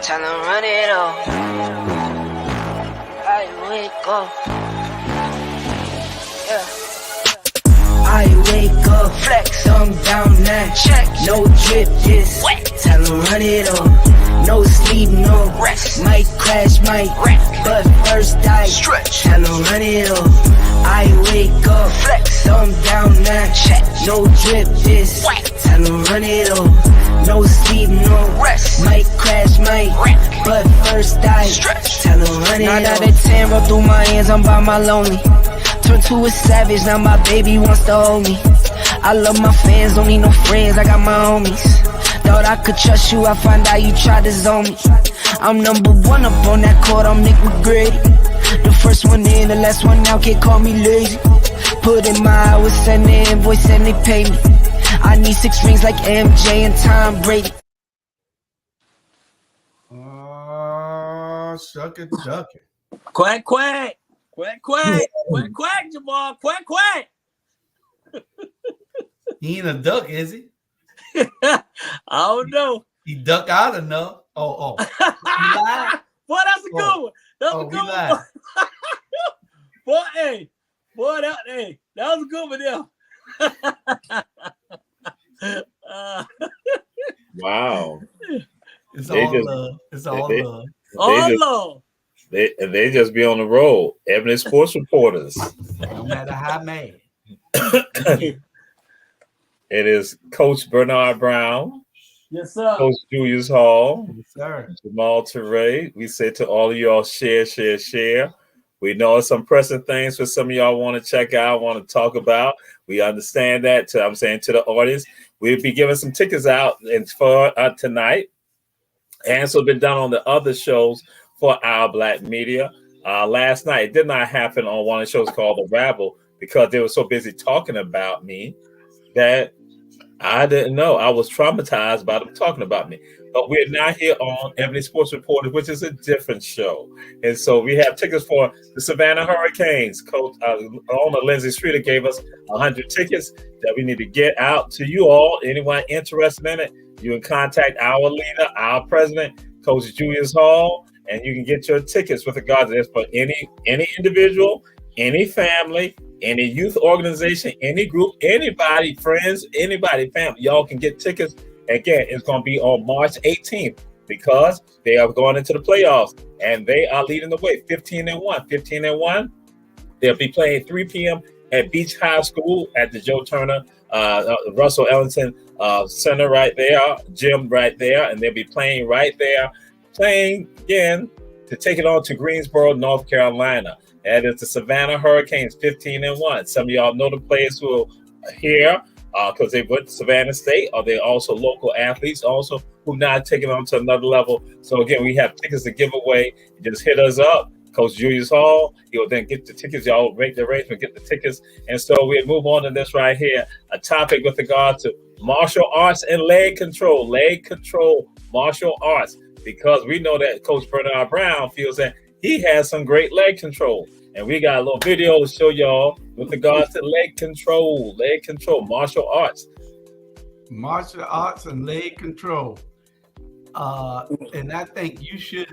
Tell them run it up. I wake up. Yeah. I wake up, flex, I'm down now. Check, no drip, just wet. Tell them run it up. No sleep, no rest. Might crash, might wreck, but first I stretch. Tell them run it up. I wake up, flex, I'm down now. Check, no drip, just wet. Tell them run it up. No sleep, no rest. Might crash, might wreck, but first I stretch. Tell them run it up. 9 out of 10 roll through my hands, I'm by my lonely. Turned to a savage, now my baby wants to hold me. I love my fans, don't need no friends, I got my homies. Thought I could trust you, I find out you tried to zone me. I'm number one up on that court, I'm Nick McGrady. The first one in, the last one out, can't call me lazy. Put in my hours, send the invoice and they pay me. I need 6 rings like MJ and Tom Brady. Oh, shuck it, duck it. Quack, quack. Quack, quack. Quack, quack, Jamal. Quack, quack. He ain't a duck, is he? I don't know. He duck out enough. Oh. He lied? Boy, that's a good one. That's a good one. Boy, hey. Boy, that was a good one there. Wow. It's all love. It's all love. All love. They just be on the road. Ebony sports reporters. No matter how mad. It is Coach Bernard Brown. Yes, sir. Coach Julius Hall. Yes, sir. Jamal Teray. We say to all of y'all, share. We know some pressing things for some of y'all want to check out, want to talk about. We understand that. I'm saying to the audience, we'll be giving some tickets out for tonight. And so been done on the other shows for our Black media. Last night, it did not happen on one of the shows called The Rabble because they were so busy talking about me that I didn't know. I was traumatized by them talking about me. But we're now here on Ebony Sports Reporters, which is a different show. And so we have tickets for the Savannah Hurricanes. Coach owner Lindsay Streeter gave us 100 tickets that we need to get out to you all. Anyone interested in it, you can contact our leader, our president, Coach Julius Hall, and you can get your tickets with regard to this for any individual, any family, any youth organization, any group, anybody, friends, anybody, family. Y'all can get tickets. Again, it's going to be on March 18th because they are going into the playoffs and they are leading the way 15-1. They'll be playing 3 p.m. at Beach High School at the Joe Turner, Russell Ellington Center right there, gym right there. And they'll be playing right there, playing again to take it on to Greensboro, North Carolina. That is the Savannah Hurricanes, 15-1. Some of y'all know the players who are here because they went to Savannah State, or they're also local athletes also who now taking on to another level. So again, we have tickets to give away. Just hit us up, Coach Julius Hall. He'll then get the tickets. Y'all make the arrangement, get the tickets. And so we'll move on to this right here, a topic with regard to martial arts and leg control, martial arts, because we know that Coach Bernard Brown feels that he has some great leg control. And we got a little video to show y'all with regards to leg control, martial arts. Martial arts and leg control. And I think you should,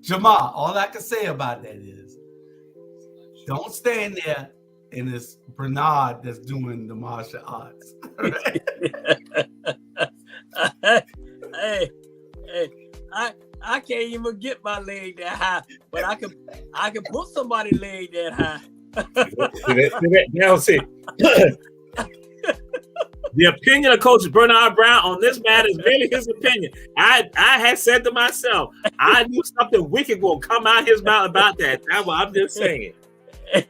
Jamal, all I can say about that is don't stand there and it's Bernard that's doing the martial arts. can't even get my leg that high, but I can put somebody's leg that high. Now see. The opinion of Coach Bernard Brown on this matter is merely his opinion. I had said to myself, I knew something wicked will come out his mouth about that. I'm just saying.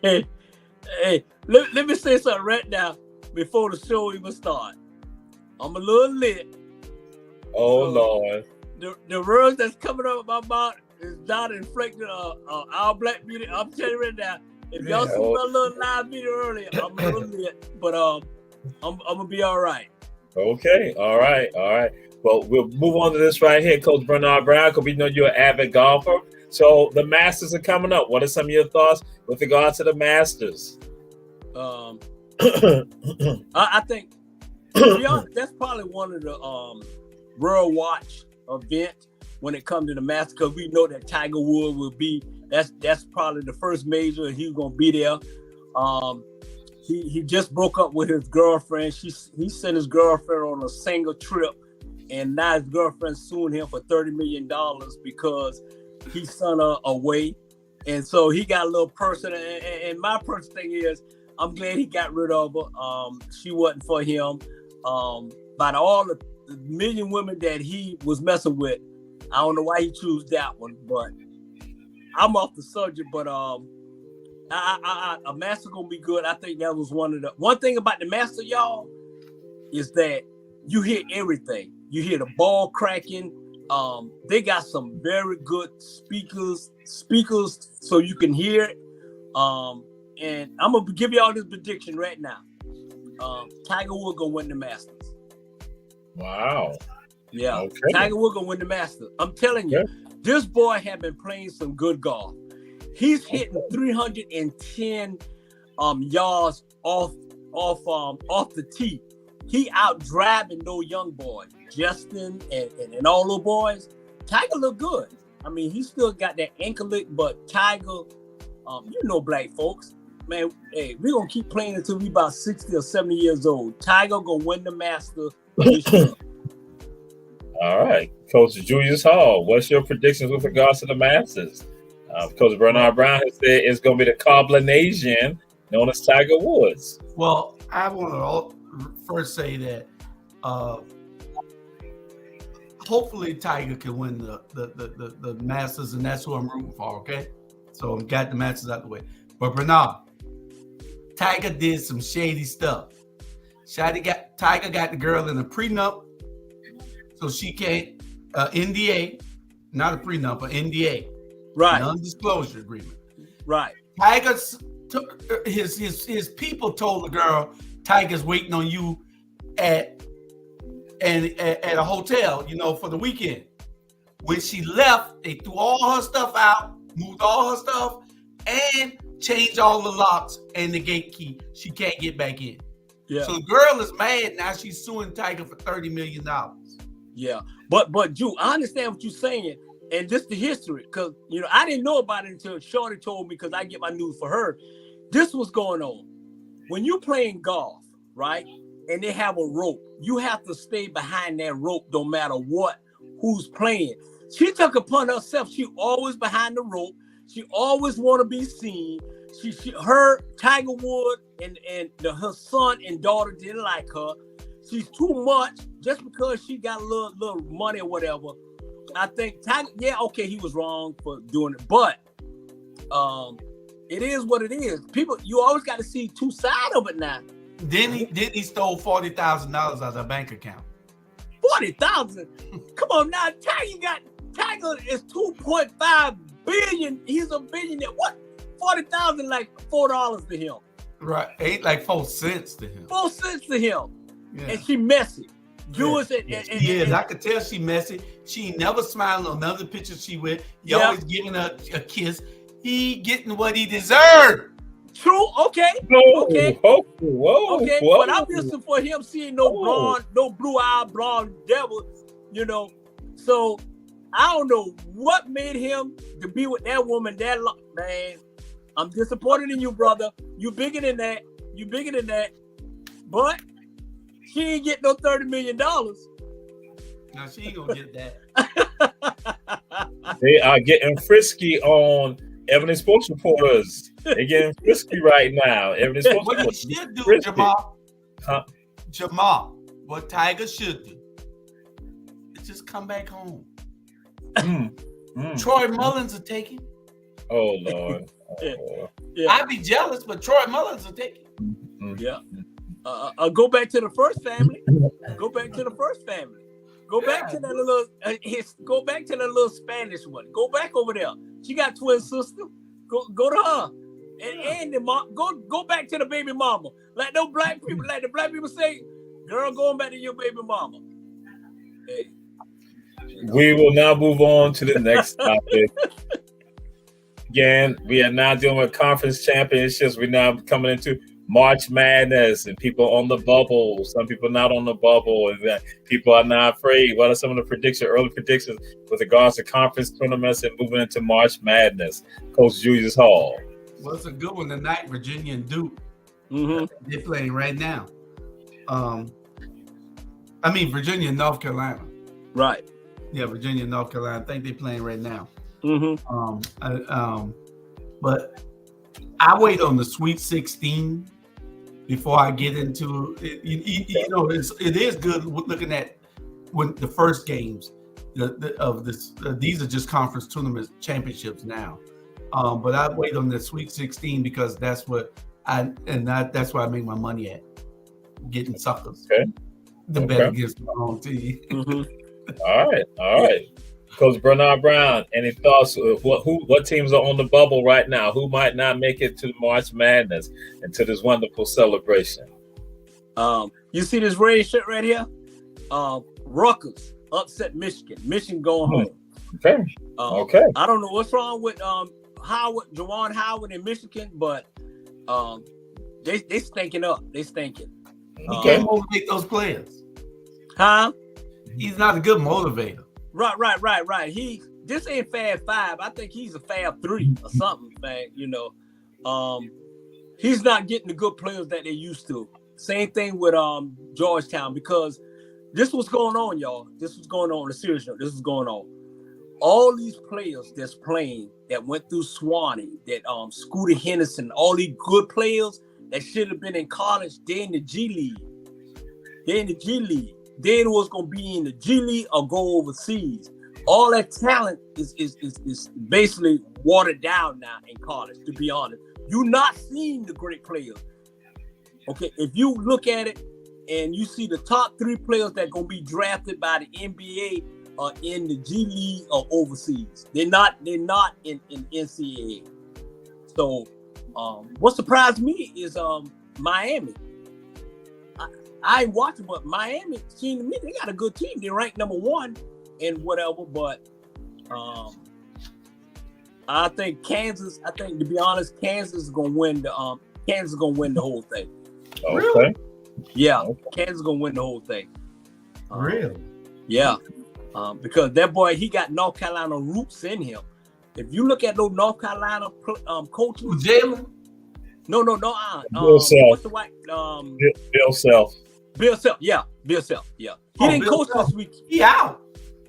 Hey, let me say something right now before the show even starts. I'm a little lit. Oh, so Lord. The words that's coming up my mouth is not inflecting our black beauty. I'm telling you right now, if y'all see my little live video earlier, I'm a little lit, but I'm gonna be all right. Okay, all right. Well, we'll move on to this right here, Coach Bernard Brown, because we know you're an avid golfer. So the Masters are coming up. What are some of your thoughts with regard to the Masters? I think to be honest, that's probably one of the World Watch events when it comes to the Masters, because we know that Tiger Woods will be. That's probably the first major, and he's gonna be there. He just broke up with his girlfriend. He sent his girlfriend on a single trip, and now his girlfriend suing him for $30 million because he sent her away. And so he got a little personal. And my personal thing is, I'm glad he got rid of her. She wasn't for him. By all the million women that he was messing with, I don't know why he chose that one, but I'm off the subject. But a Master gonna be good. I think that was one thing about the Master, y'all, is that you hear everything. You hear the ball cracking. They got some very good speakers so you can hear it. And I'm gonna give y'all this prediction right now. Tiger Woods gonna win the Masters. Wow. Yeah. Okay. Tiger Woods gonna win the Masters. I'm telling you, this boy have been playing some good golf. He's hitting 310 yards off the tee. He out driving those young boys, Justin and all those boys. Tiger look good. I mean, he still got that ankle lick, but Tiger, black folks, man, hey, we're gonna keep playing until we about 60 or 70 years old. Tiger gonna win the Masters this year. All right, Coach Julius Hall, what's your predictions with regards to the Masters? Coach Bernard Brown has said it's going to be the Cobblinasian known as Tiger Woods. Well, I want to first say that hopefully Tiger can win the Masters, and that's who I'm rooting for, okay? So I've got the Masters out the way. But Bernard, Tiger did some shady stuff. Tiger got the girl in a prenup, so she can't, NDA, not a prenup, an NDA. Right. Non-disclosure agreement. Right. Tiger took his people told the girl, Tiger's waiting on you at a hotel, for the weekend. When she left, they threw all her stuff out, moved all her stuff, and changed all the locks and the gate key. She can't get back in. Yeah. So the girl is mad now. She's suing Tiger for $30 million. Yeah. But Drew, I understand what you're saying. And just the history, because, I didn't know about it until Shorty told me, because I get my news for her. This was going on. When you're playing golf, right, and they have a rope, you have to stay behind that rope no matter who's playing. She took upon herself. She always behind the rope. She always want to be seen. Her Tiger Woods and her son and daughter didn't like her. She's too much just because she got a little money or whatever. I think Tiger, he was wrong for doing it, but it is what it is. People, you always got to see two sides of it now. Then he stole $40,000 out of her bank account. 40,000? Come on now, Tiger is 2.5 billion. He's a billionaire. What? 40,000 like $4 to him. Right, ain't like 4 cents to him. 4 cents to him, yeah. And she messy. Jewish and I could tell she messy. She never smiled on another picture she with. He always giving her a kiss. He getting what he deserved. True. Okay. Whoa, okay. Whoa. Okay. Whoa. But I'm listening for him seeing no blue-eyed blonde devil. So I don't know what made him to be with that woman that long. Man, I'm disappointed in you, brother. You bigger than that. But she ain't get no $30 million. No, she ain't gonna get that. They are getting frisky on Ebony Sports Reporters. They're getting frisky right now. Ebony Sports What Reporters. you should do, Frisky. Jamal. Huh? Jamal, what Tiger should do is just come back home. Troy Mullins will take him. Oh Lord. Yeah. I'd be jealous, but Troy Mullins will take him. Yeah. Go back to the first family. Go back to the first family. Go back to that little. Go back to that little Spanish one. Go back over there. She got twin sister. Go to her. And the mom. Go back to the baby mama. Like those black people. Like the black people say, girl, going back to your baby mama. Hey. We will now move on to the next topic. Again, we are now dealing with conference championships. We're now coming into March Madness and people on the bubble. Some people not on the bubble, and that people are not afraid. What are some of the early predictions with regards to conference tournaments and moving into March Madness? Coach Julius Hall. Well, it's a good one tonight. Virginia and Duke. They're playing right now. Virginia and North Carolina. Right. Yeah, Virginia and North Carolina. I think they're playing right now. But I wait on the Sweet 16 before I get into it. It is good looking at when the first games of this. These are just conference tournament championships now. But I wait on the Sweet 16 because that's what that's where I make my money at, getting suckers. Okay. The bet against the wrong team. All right. Coach Bernard Brown, any thoughts? What teams are on the bubble right now? Who might not make it to March Madness and to this wonderful celebration? You see this red shirt right here? Rutgers upset Michigan. Michigan going home. Okay. I don't know what's wrong with Juwan Howard in Michigan, but they stinking up. They stinking. He can't motivate those players. Huh? He's not a good motivator. Right. This ain't Fab 5. I think he's a Fab 3 or something, man. He's not getting the good players that they used to. Same thing with Georgetown, because this was going on, y'all. This was going on. A serious note. This was going on. All these players that's playing that went through Swanee, that Scooter Henderson, all these good players that should have been in college, they're in the G League. They was gonna be in the G League or go overseas. All that talent is basically watered down now in college. To be honest, you're not seeing the great players. Okay, if you look at it and you see the top 3 players that gonna be drafted by the NBA are in the G League or overseas. They're not in NCAA. So, what surprised me is Miami. I ain't watching, but Miami seemed to me they got a good team. They're ranked number 1 and whatever, but I think Kansas. I think, to be honest, Kansas is gonna win the whole thing. Really? Yeah, Kansas is gonna win the whole thing. Really? Yeah, because that boy, he got North Carolina roots in him. If you look at those North Carolina coaches, Jalen. No. Bill Self. What's the white? Bill Self. Bill Self. Yeah, Bill Self. Yeah, he didn't coach this week. He out.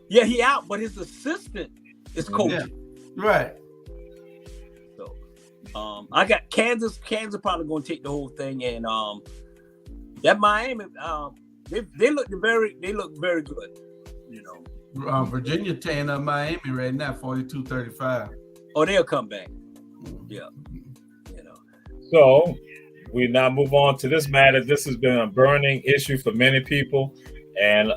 Yeah, he out, but his assistant is coaching. Yeah. Right. So, I got Kansas. Kansas probably going to take the whole thing, and that Miami, they look very good. Virginia tearing up Miami right now, 42-35. Oh, they'll come back. Yeah. So we now move on to this matter. This has been a burning issue for many people, and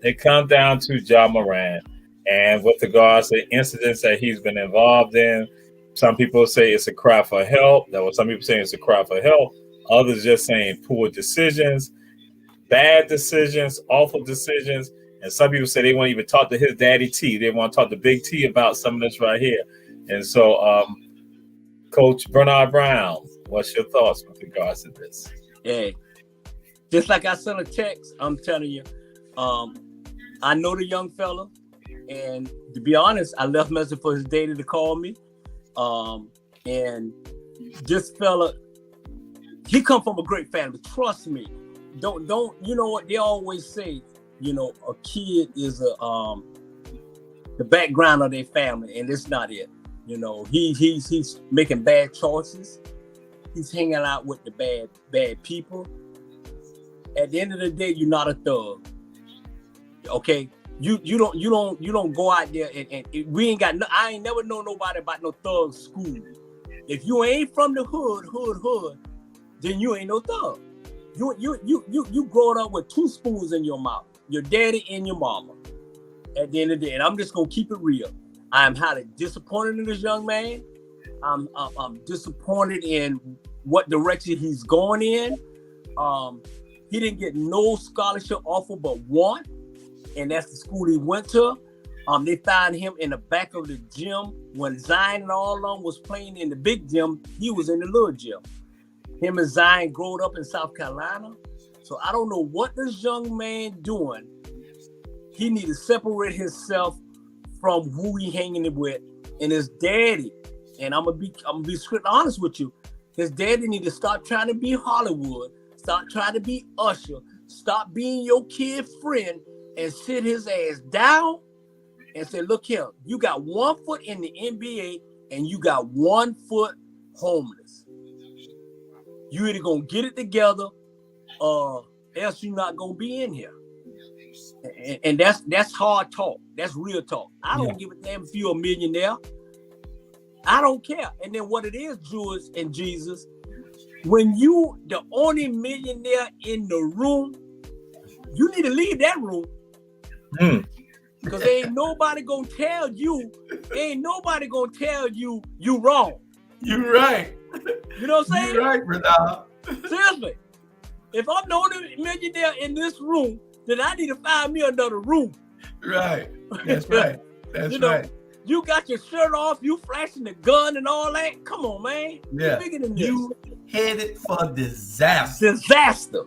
it comes down to Ja Morant and with regards to incidents that he's been involved in. Some people say it's a cry for help. There were some people saying it's a cry for help. Others just saying poor decisions, bad decisions, awful decisions. And some people say they won't even talk to his daddy T. They want to talk to Big T about some of this right here. And so, Coach Bernard Brown, what's your thoughts with regards to this? Hey, just like I sent a text, I'm telling you, I know the young fella, and to be honest, I left a message for his daddy to call me. And this fella, he come from a great family. Trust me. Don't. You know what they always say? A kid is the background of their family, and it's not it. You know, he's making bad choices. He's hanging out with the bad people. At the end of the day, you're not a thug. Okay, you don't go out there and we ain't got no. I ain't never know nobody about no thug school. If you ain't from the hood, then you ain't no thug. You growing up with 2 spoons in your mouth, your daddy and your mama. At the end of the day, and I'm just gonna keep it real. I am highly disappointed in this young man. I'm disappointed in what direction he's going in. He didn't get no scholarship offer but one, and that's the school he went to. They found him in the back of the gym when Zion and all of them was playing in the big gym. He was in the little gym. Him and Zion growed up in South Carolina. So I don't know what this young man doing. He need to separate himself from who he hanging with and his daddy. And I'm gonna be straight honest with you. His daddy need to stop trying to be Hollywood, stop trying to be Usher, stop being your kid friend, and sit his ass down and say, look here, you got 1 foot in the NBA and you got 1 foot homeless. You either gonna get it together or else you're not gonna be in here. And that's hard talk. That's real talk. I don't give a damn if you're a millionaire. I don't care. And then what it is, Jews and Jesus, when you the only millionaire in the room, you need to leave that room. Because ain't nobody gonna tell you you wrong. You're right. You know what I'm saying? You're right, brother. Seriously. If I'm the only millionaire in this room, then I need to find me another room. Right. That's right. That's right. You got your shirt off, you flashing the gun and all that. Come on, man. Yeah. Bigger than this. You headed for disaster. Disaster.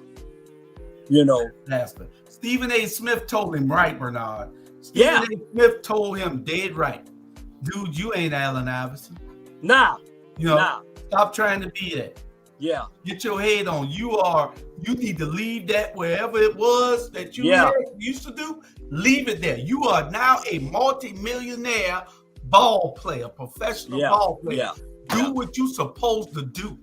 You know. Disaster. Stephen A. Smith told him right, Bernard. Stephen A. Smith told him dead right. Dude, you ain't Allen Iverson. Nah. You know, stop trying to be that. Yeah. Get your head on. You need to leave that wherever it was that you used to do. Leave it there. You are now a multi-millionaire ball player, professional ball player. Yeah. Do what you're supposed to do.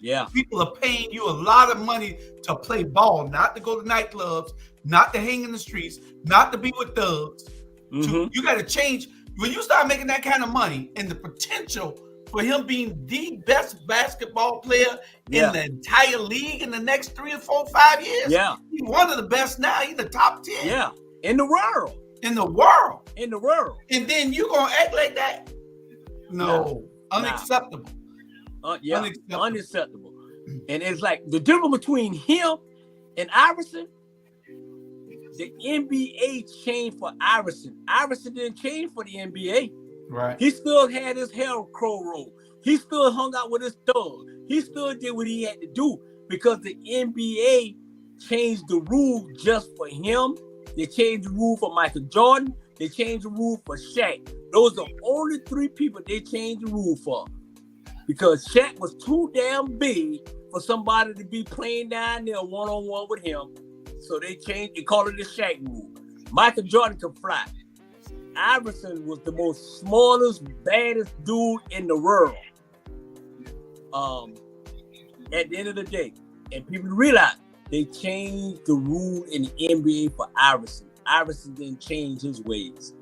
Yeah. People are paying you a lot of money to play ball, not to go to nightclubs, not to hang in the streets, not to be with thugs. You got to change. When you start making that kind of money and the potential for him being the best basketball player in the entire league in the next 3 or 4 or 5 years. Yeah. He's one of the best now. He's the top 10. Yeah. In the world. In the world. In the world. And then you gonna act like that? No. Unacceptable. Unacceptable. And it's like the difference between him and Iverson, the NBA changed for Iverson. Iverson didn't change for the NBA. Right. He still had his hair crow roll. He still hung out with his thug. He still did what he had to do because the NBA changed the rule just for him. They changed the rule for Michael Jordan. They changed the rule for Shaq. Those are the only 3 people they changed the rule for. Because Shaq was too damn big for somebody to be playing down there one-on-one with him. So they called it the Shaq rule. Michael Jordan could fly. Iverson was the most smallest, baddest dude in the world. At the end of the day, and people realize they changed the rule in the NBA for Iverson. Iverson didn't change his ways.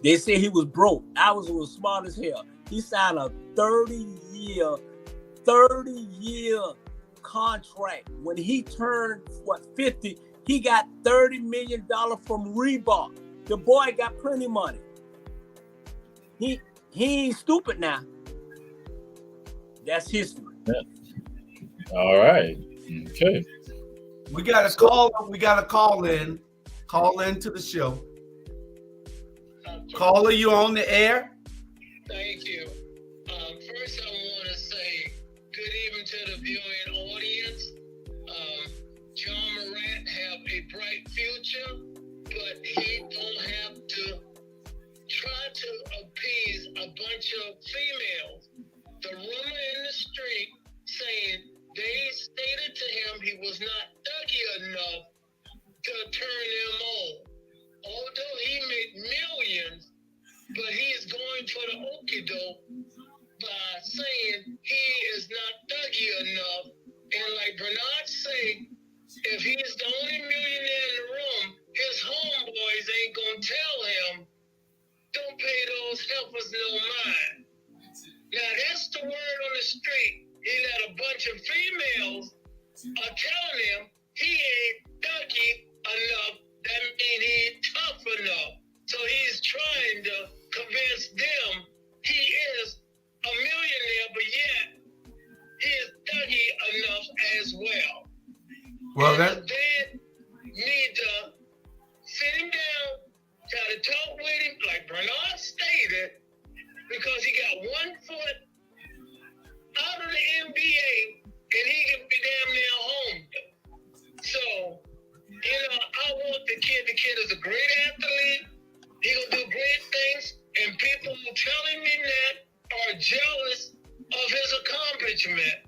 They say he was broke. Iverson was smart as hell. He signed a 30-year contract. When he turned 50, he got $30 million from Reebok. The boy got plenty of money. He ain't stupid now. That's history. Yeah. All right. Okay. We got a call. We got a call in. Call into the show. Caller, you on the air? Thank you. First, I want to say good evening to the viewing audience. John Morant have a bright future, but he don't have to try to appease a bunch of females. The rumor in the street saying they stated to him he was not thuggy enough to turn them on. Although he made millions scandal by saying he is not thuggy enough. And like Bernard say, if he's the only millionaire in the room, his homeboys ain't gonna tell him, don't pay those helpers no mind. Now that's the word on the street. He let a bunch of females telling him he ain't thuggy enough. That means he ain't tough enough. So he's trying to convince them he is a millionaire, but yet he is thuggy enough as well. Well, and that they need to sit him down, try to talk with him, like Bernard stated, because he got 1 foot out of the NBA, and he can be damn near home. So, I want the kid. The kid is a great athlete. He'll do great things, and people who telling me that are jealous of his accomplishment.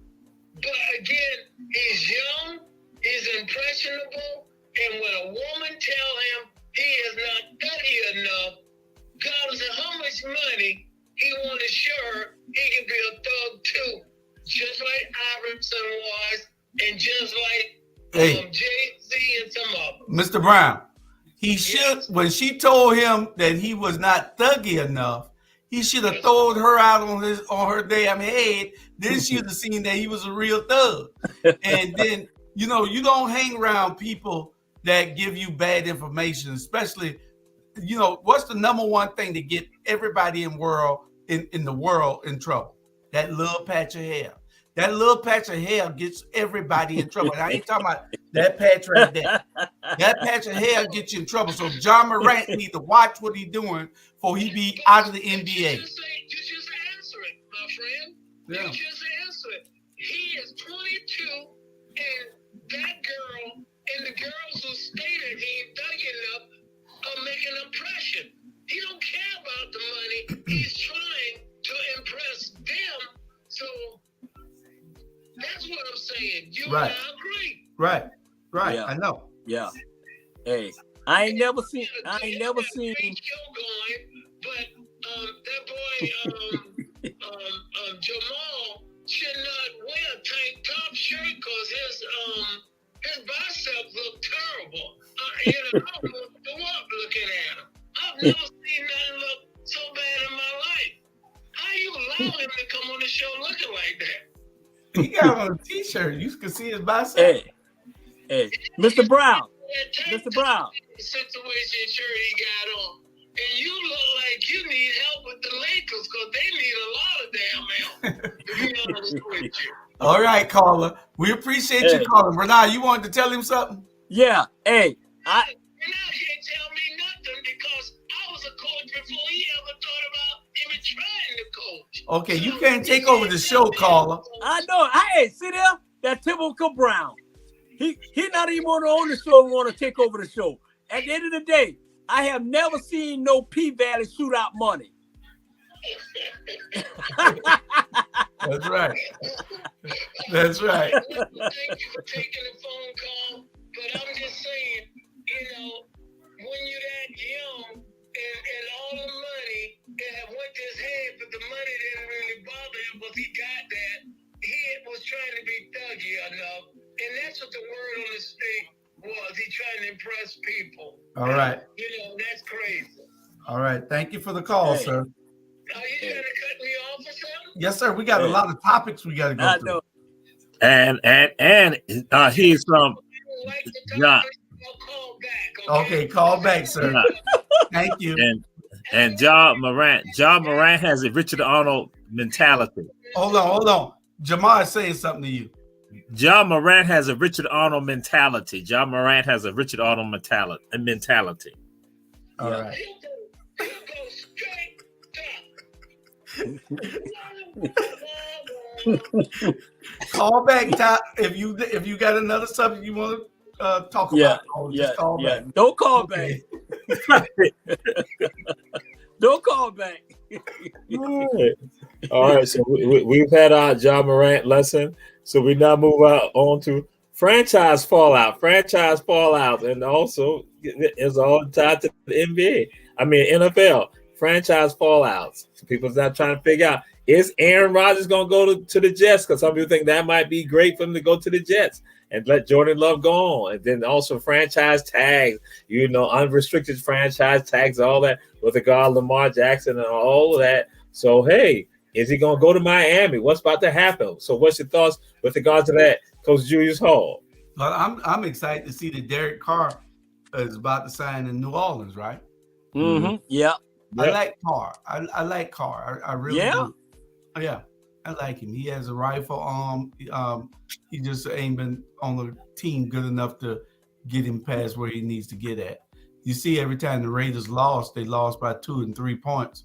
But again, he's young, he's impressionable, and when a woman tell him he is not thuggy enough, regardless of how much money, he want to show her he can be a thug too, just like Iverson was, and just like Jay-Z and some of them. Mr. Brown, he should, when she told him that he was not thuggy enough, he should have thrown her out on her damn head. Then she would have seen that he was a real thug. And then, you don't hang around people that give you bad information, especially, what's the number one thing to get everybody in the world in trouble? That little patch of hair. That little patch of hair gets everybody in trouble. And I ain't talking about that patch right there. That patch of hair gets you in trouble. So John Morant needs to watch what he's doing before he be out of the NBA. You just answer it, my friend. Yeah. You just answer it. He is 22, and that girl and the girls who stated he ain't thuggy enough are making an impression. He don't care about the money. He's trying to impress them. So that's what I'm saying. You and I agree. Right. Yeah. I know. Yeah. Hey, I ain't never seen. Great show going, but that boy Jamal should not wear a tank top shirt because his biceps look terrible. I don't want to up looking at him. I've never seen nothing look so bad in my life. How you allow him to come on the show looking like that? He got on a t-shirt. You can see his bicep. Hey, Mr. Brown. Mr. Brown. Situation shirt he got on. And you look like you need help with the Lakers because they need a lot of damn help. To be honest with you. All right, caller. We appreciate you calling. Bernard, you wanted to tell him something? Yeah. Hey, Bernard can't tell me nothing because I was a coach before he ever thought about even trying to coach. Okay, you can't take over the show, caller. I know. Hey, see there? That typical Brown. He not even on the show want to take over the show. At the end of the day, I have never seen no P-Valley shoot out money. That's right. That's right. Thank you for taking the phone call, but I'm just saying, when you're that young and all the money it went to his head, but the money didn't really bother him because he got that. He was trying to be thuggy enough, and that's what the word on the street was. He trying to impress people. All right. That's crazy. All right. Thank you for the call, sir. Are you trying to cut me off or something? Yes, sir. We got a lot of topics we got to go through. And he's from John. Okay, call back, sir. Thank you. And John Morant has a Richard Arnold mentality. Hold on. Jamal is saying something to you. John Morant has a Richard Arnold mentality. John Morant has a Richard Arnold mentality. All right. Call back, Top, if you got another subject you want to talk about. Just call back. Don't call back. Don't call back. All right. So we've had our John Morant lesson. So we now move on to franchise fallout, and also it's all tied to the NBA. I mean NFL. franchise fallouts. So people's not trying to figure out, is Aaron Rodgers going to go to the Jets? Because some people think that might be great for him to go to the Jets and let Jordan Love go on. And then also franchise tags, unrestricted franchise tags, all that with regard to Lamar Jackson and all of that. So, hey, is he going to go to Miami? What's about to happen? So what's your thoughts with regard to that, Coach Julius Hall? Well, I'm excited to see that Derek Carr is about to sign in New Orleans, right? Mm-hmm. Yeah. I like Carr. I like Carr. I really do. Yeah, I like him. He has a rifle arm. He just ain't been on the team good enough to get him past where he needs to get at. You see, every time the Raiders lost, they lost by 2 and 3 points.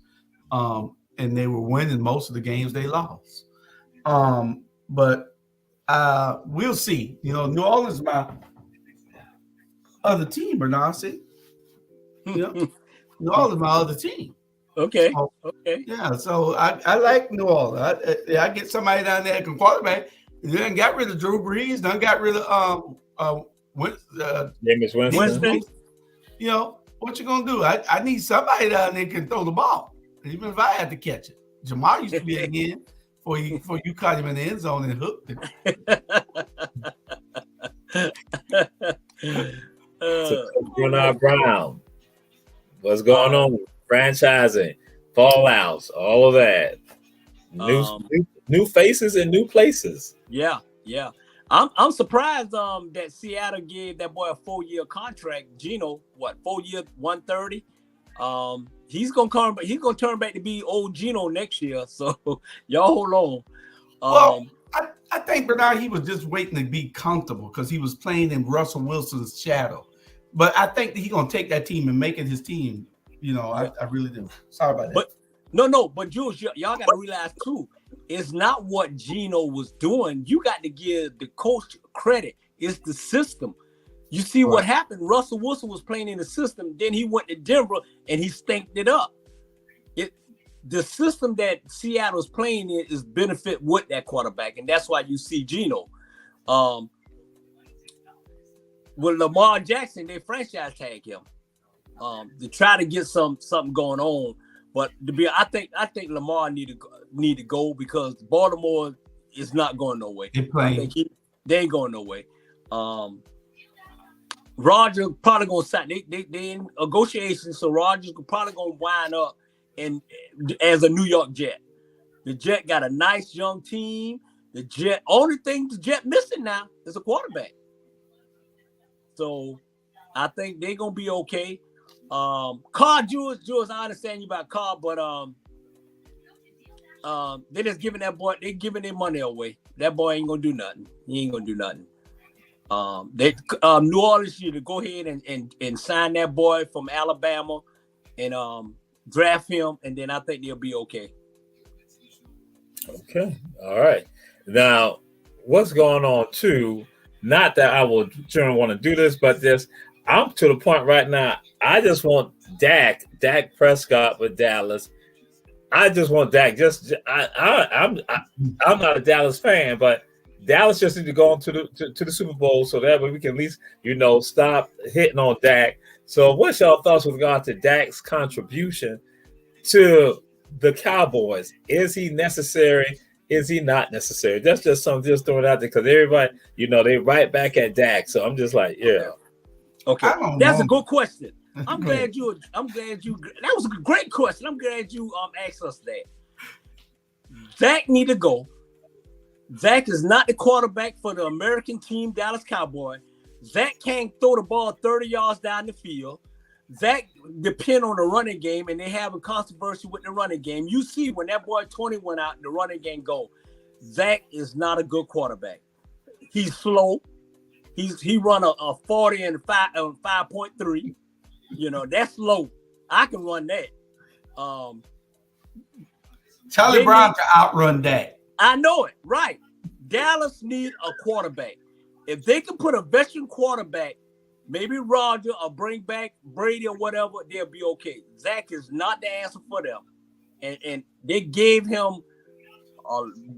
And they were winning most of the games they lost. But we'll see. New Orleans is my other team, Bernard. See? New Orleans is my other team. Okay. So, okay. Yeah, so I like New Orleans. I get somebody down there that can quarterback. They done got rid of Drew Brees. Done got rid of Jameis Winston. What you gonna do? I need somebody down there that can throw the ball, even if I had to catch it. Jamar used to be again before you caught him in the end zone and hooked him. Bernard Brown, what's going on? Franchising, fallouts, all of that. New faces and new places. Yeah. I'm surprised that Seattle gave that boy a 4-year contract. Geno, 4 years, 130. He's gonna turn back to be old Geno next year. So y'all hold on. Well, I think Bernard, he was just waiting to be comfortable because he was playing in Russell Wilson's shadow. But I think that he's gonna take that team and make it his team. I really do. Sorry about that. But but Jules, y'all got to realize too, it's not what Geno was doing. You got to give the coach credit. It's the system. You see what happened? Russell Wilson was playing in the system. Then he went to Denver and he stanked it up. The system that Seattle's playing in is benefit with that quarterback, and that's why you see Geno. With Lamar Jackson, they franchise tag him. To try to get something going on, but I think Lamar need to go because Baltimore is not going no way. They ain't going no way. Rodgers probably gonna sign. They in negotiations, so Rodgers probably gonna wind up as a New York Jet. The Jet got a nice young team. The Jet only thing the Jet missing now is a quarterback. So I think they're gonna be okay. Carr, Jules, I understand you about Carr, but they're just giving that boy, they giving their money away. That boy ain't gonna do nothing. He ain't gonna do nothing. New Orleans should to go ahead and sign that boy from Alabama and draft him, and then I think they'll be okay. Okay, all right. Now, what's going on too? Not that I will generally want to do this, but I'm to the point right now. I just want Dak Prescott with Dallas. I just want Dak. I'm not a Dallas fan, but Dallas just need to go on to the Super Bowl so that way we can at least stop hitting on Dak. So, what's y'all thoughts with regard to Dak's contribution to the Cowboys? Is he necessary? Is he not necessary? That's just something just throwing out there because everybody, they right back at Dak. So I'm just like, yeah. Okay, that's a good question. I'm glad you. That was a great question. I'm glad you asked us that. Dak need to go. Dak is not the quarterback for the American team, Dallas Cowboys. Dak can't throw the ball 30 yards down the field. Dak depend on the running game, and they have a controversy with the running game. You see when that boy 20 went out, the running game go. Dak is not a good quarterback. He's slow. He run a 40 and 5.3. That's slow. I can run that. Charlie Brown can outrun Dak. I know it, right? Dallas need a quarterback. If they can put a veteran quarterback, maybe Roger or bring back Brady or whatever, they'll be okay. Zach is not the answer for them. And they gave him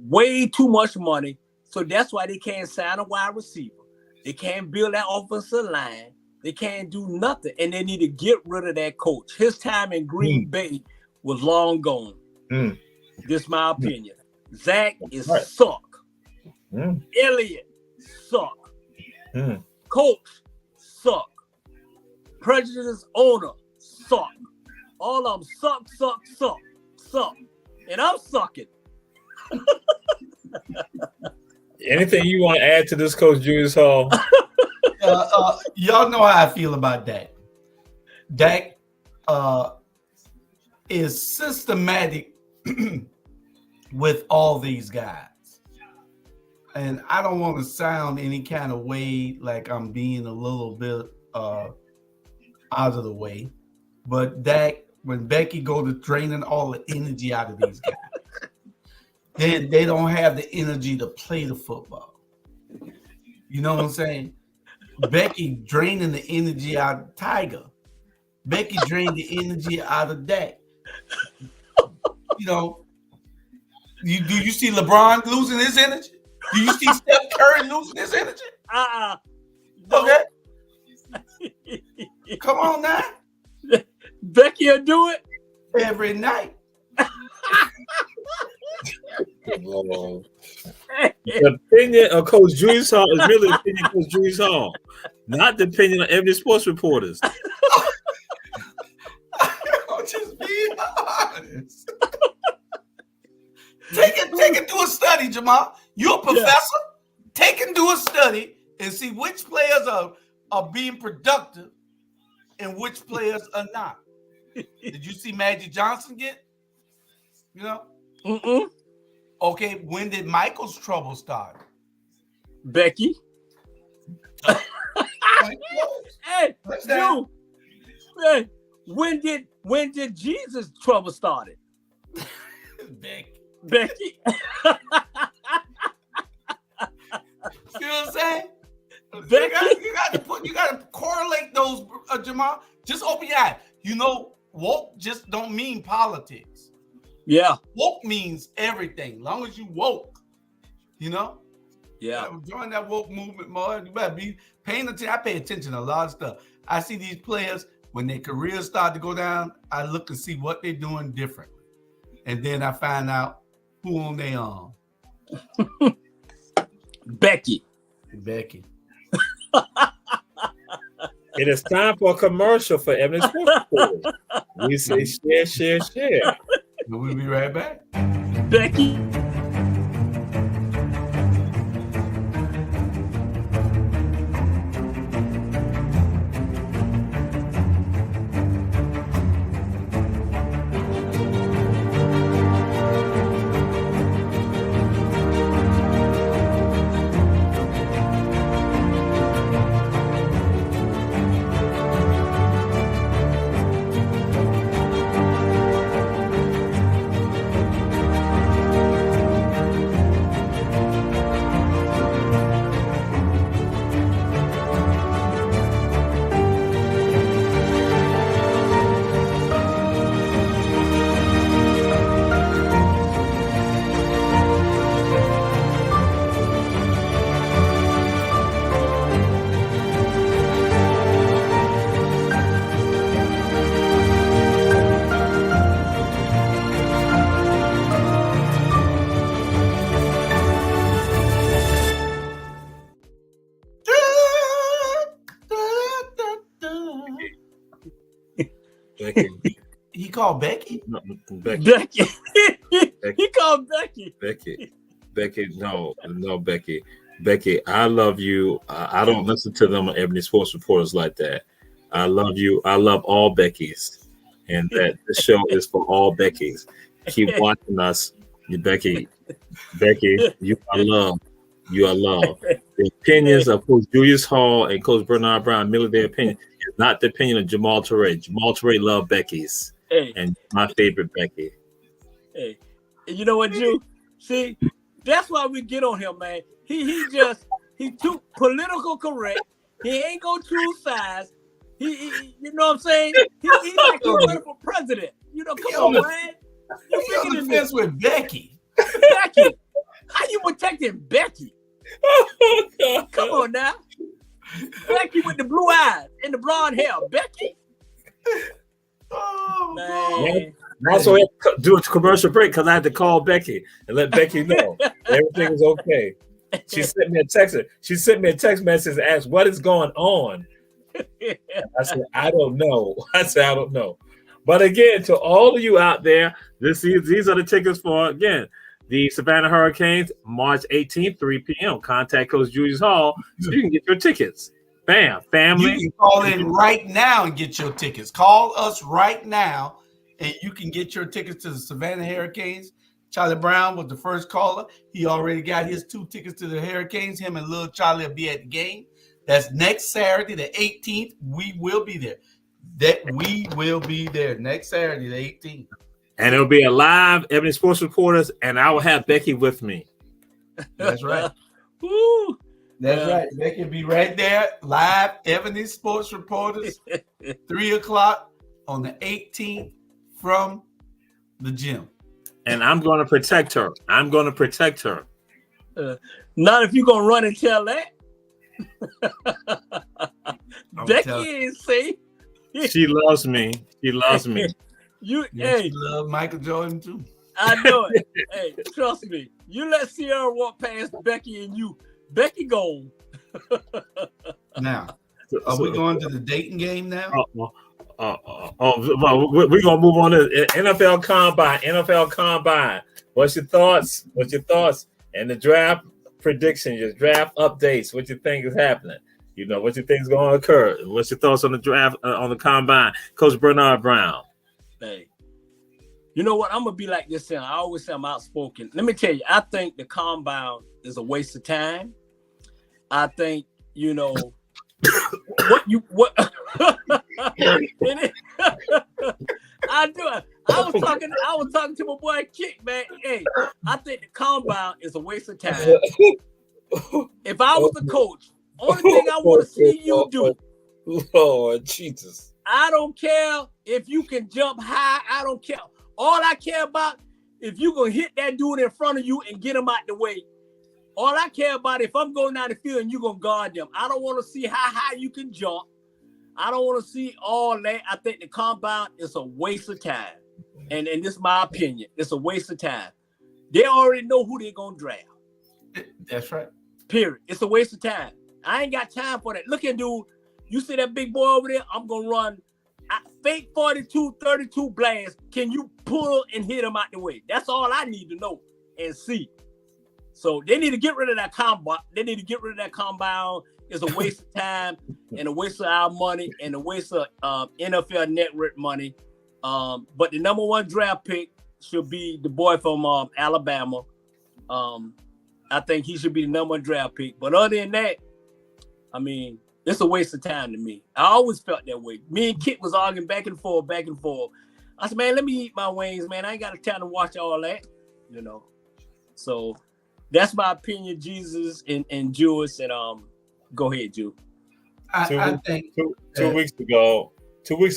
way too much money, so that's why they can't sign a wide receiver. They can't build that offensive line. They can't do nothing, and they need to get rid of that coach. His time in Green Bay was long gone. Mm. This is my opinion. Zach is Right. suck. Mm. Elliott suck. Mm. Coach suck. Prejudice owner suck. All of them suck. And I'm sucking. Anything you want to add to this, Coach Julius Hall? Y'all know how I feel about Dak. Dak is systematic with all these guys. And I don't want to sound any kind of way like I'm being a little bit out of the way. But Dak, when Becky go to draining all the energy out of these guys, then they don't have the energy to play the football. You know what I'm saying? Becky draining the energy out of Tiger. Becky drained the energy out of Dak. You know, do you see LeBron losing his energy? Do you see Steph Curry losing his energy? No. Okay. Come on now. Becky will do it every night. The opinion of Coach Julius Hall is really the opinion of Coach Julius Hall, not the opinion of every sports reporters. I'm just being honest. Take it do a study, Jamal. You're a professor. Yeah. Take and do a study and see which players are being productive and which players are not. Did you see Magic Johnson get? You know? Mm-mm. Okay, when did Michael's trouble start? Becky. Hey, Drew. Hey, when did Jesus' trouble started? Becky. See what I'm saying? Becky. You got to correlate those, Jamal. Just open your eyes. You know, woke just don't mean politics. Yeah. Woke means everything. As long as you woke, you know? Yeah. Join that woke movement more. You better be paying attention. I pay attention to a lot of stuff. I see these players, when their careers start to go down, I look and see what they're doing differently. And then I find out who on their arm. Becky. It is time for a commercial for Ebony Sports Report. We say share. We'll be right back. Becky. Becky. He called Becky? No, Becky. Becky. He called Becky. Becky. No, Becky. Becky, I love you. I don't listen to them on Ebony Sports Reporters like that. I love you. I love all Beckys. And that the show is for all Beckys. Keep watching us. Becky, you are loved. You are loved. The opinions of Coach Julius Hall and Coach Bernard Brown, merely their opinion, is not the opinion of Jamal Touré. Jamal Touré loved Becky's. Hey. And my favorite Becky. Hey, you know what, Drew? See, that's why we get on him, man. He too political correct. He ain't gonna choose sides. He you know what I'm saying? He like he's running for president. You know, come on, man. You on the fence with Becky. Becky, how you protecting Becky? Come on now. Becky with the blue eyes and the blonde hair. Becky? Oh, man. Also, we have to do a commercial break because I had to call Becky and let Becky know everything is okay. She sent me a text. She sent me a text message and asked, "What is going on?" I said, "I don't know." I said, "I don't know." But again, to all of you out there, these are the tickets for, again, the Savannah Hurricanes, March 18th, 3 p.m. Contact Coach Julius Hall so you can get your tickets. Bam, family. You can call in right now and get your tickets. Call us right now, and you can get your tickets to the Savannah Hurricanes. Charlie Brown was the first caller. He already got his 2 tickets to the Hurricanes. Him and little Charlie will be at the game. That's next Saturday, the 18th. We will be there. Next Saturday, the 18th. And it'll be a live Ebony Sports Reporters, and I will have Becky with me. That's right. Woo. That's right. Becky will be right there, live Ebony Sports Reporters, 3 o'clock on the 18th from the gym. And I'm going to protect her. Not if you're going to run and tell that. Becky ain't safe. She loves me. You, she love Michael Jordan too. I know it. Hey, trust me. You let Sierra walk past Becky and Becky gone. Now, are we going to the Dayton game now? We're gonna move on to NFL Combine. What's your thoughts? And the draft predictions, your draft updates. What you think is happening? You know, what you think is going to occur? What's your thoughts on the draft, on the Combine? Coach Bernard Brown. Hey, you know what? I'm gonna be like this. I always say I'm outspoken. Let me tell you, I think the Combine is a waste of time. I think, you know, I do. I was talking to my boy Kick, man. Hey, I think the Combine is a waste of time. If I was a coach, only thing I want to see you do, Lord Jesus, I don't care if you can jump high. I don't care. All I care about, if you gonna hit that dude in front of you and get him out the way. All I care about, if I'm going down the field and you're going to guard them. I don't want to see how high you can jump. I don't want to see all that. I think the Combine is a waste of time. And this is my opinion. It's a waste of time. They already know who they're going to draft. That's right. Period. It's a waste of time. I ain't got time for that. Look at dude. You see that big boy over there? I'm going to run fake 42, 32 blast. Can you pull and hit him out the way? That's all I need to know and see. So they need to get rid of that Combine. It's a waste of time and a waste of our money and a waste of NFL Network money. But the number 1 draft pick should be the boy from Alabama. I think he should be the number 1 draft pick. But other than that, I mean, it's a waste of time to me. I always felt that way. Me and Kit was arguing back and forth. I said, man, let me eat my wings, man. I ain't got time to watch all that, you know. So that's my opinion, Jesus and Jewish. And go ahead, Jew. I think two weeks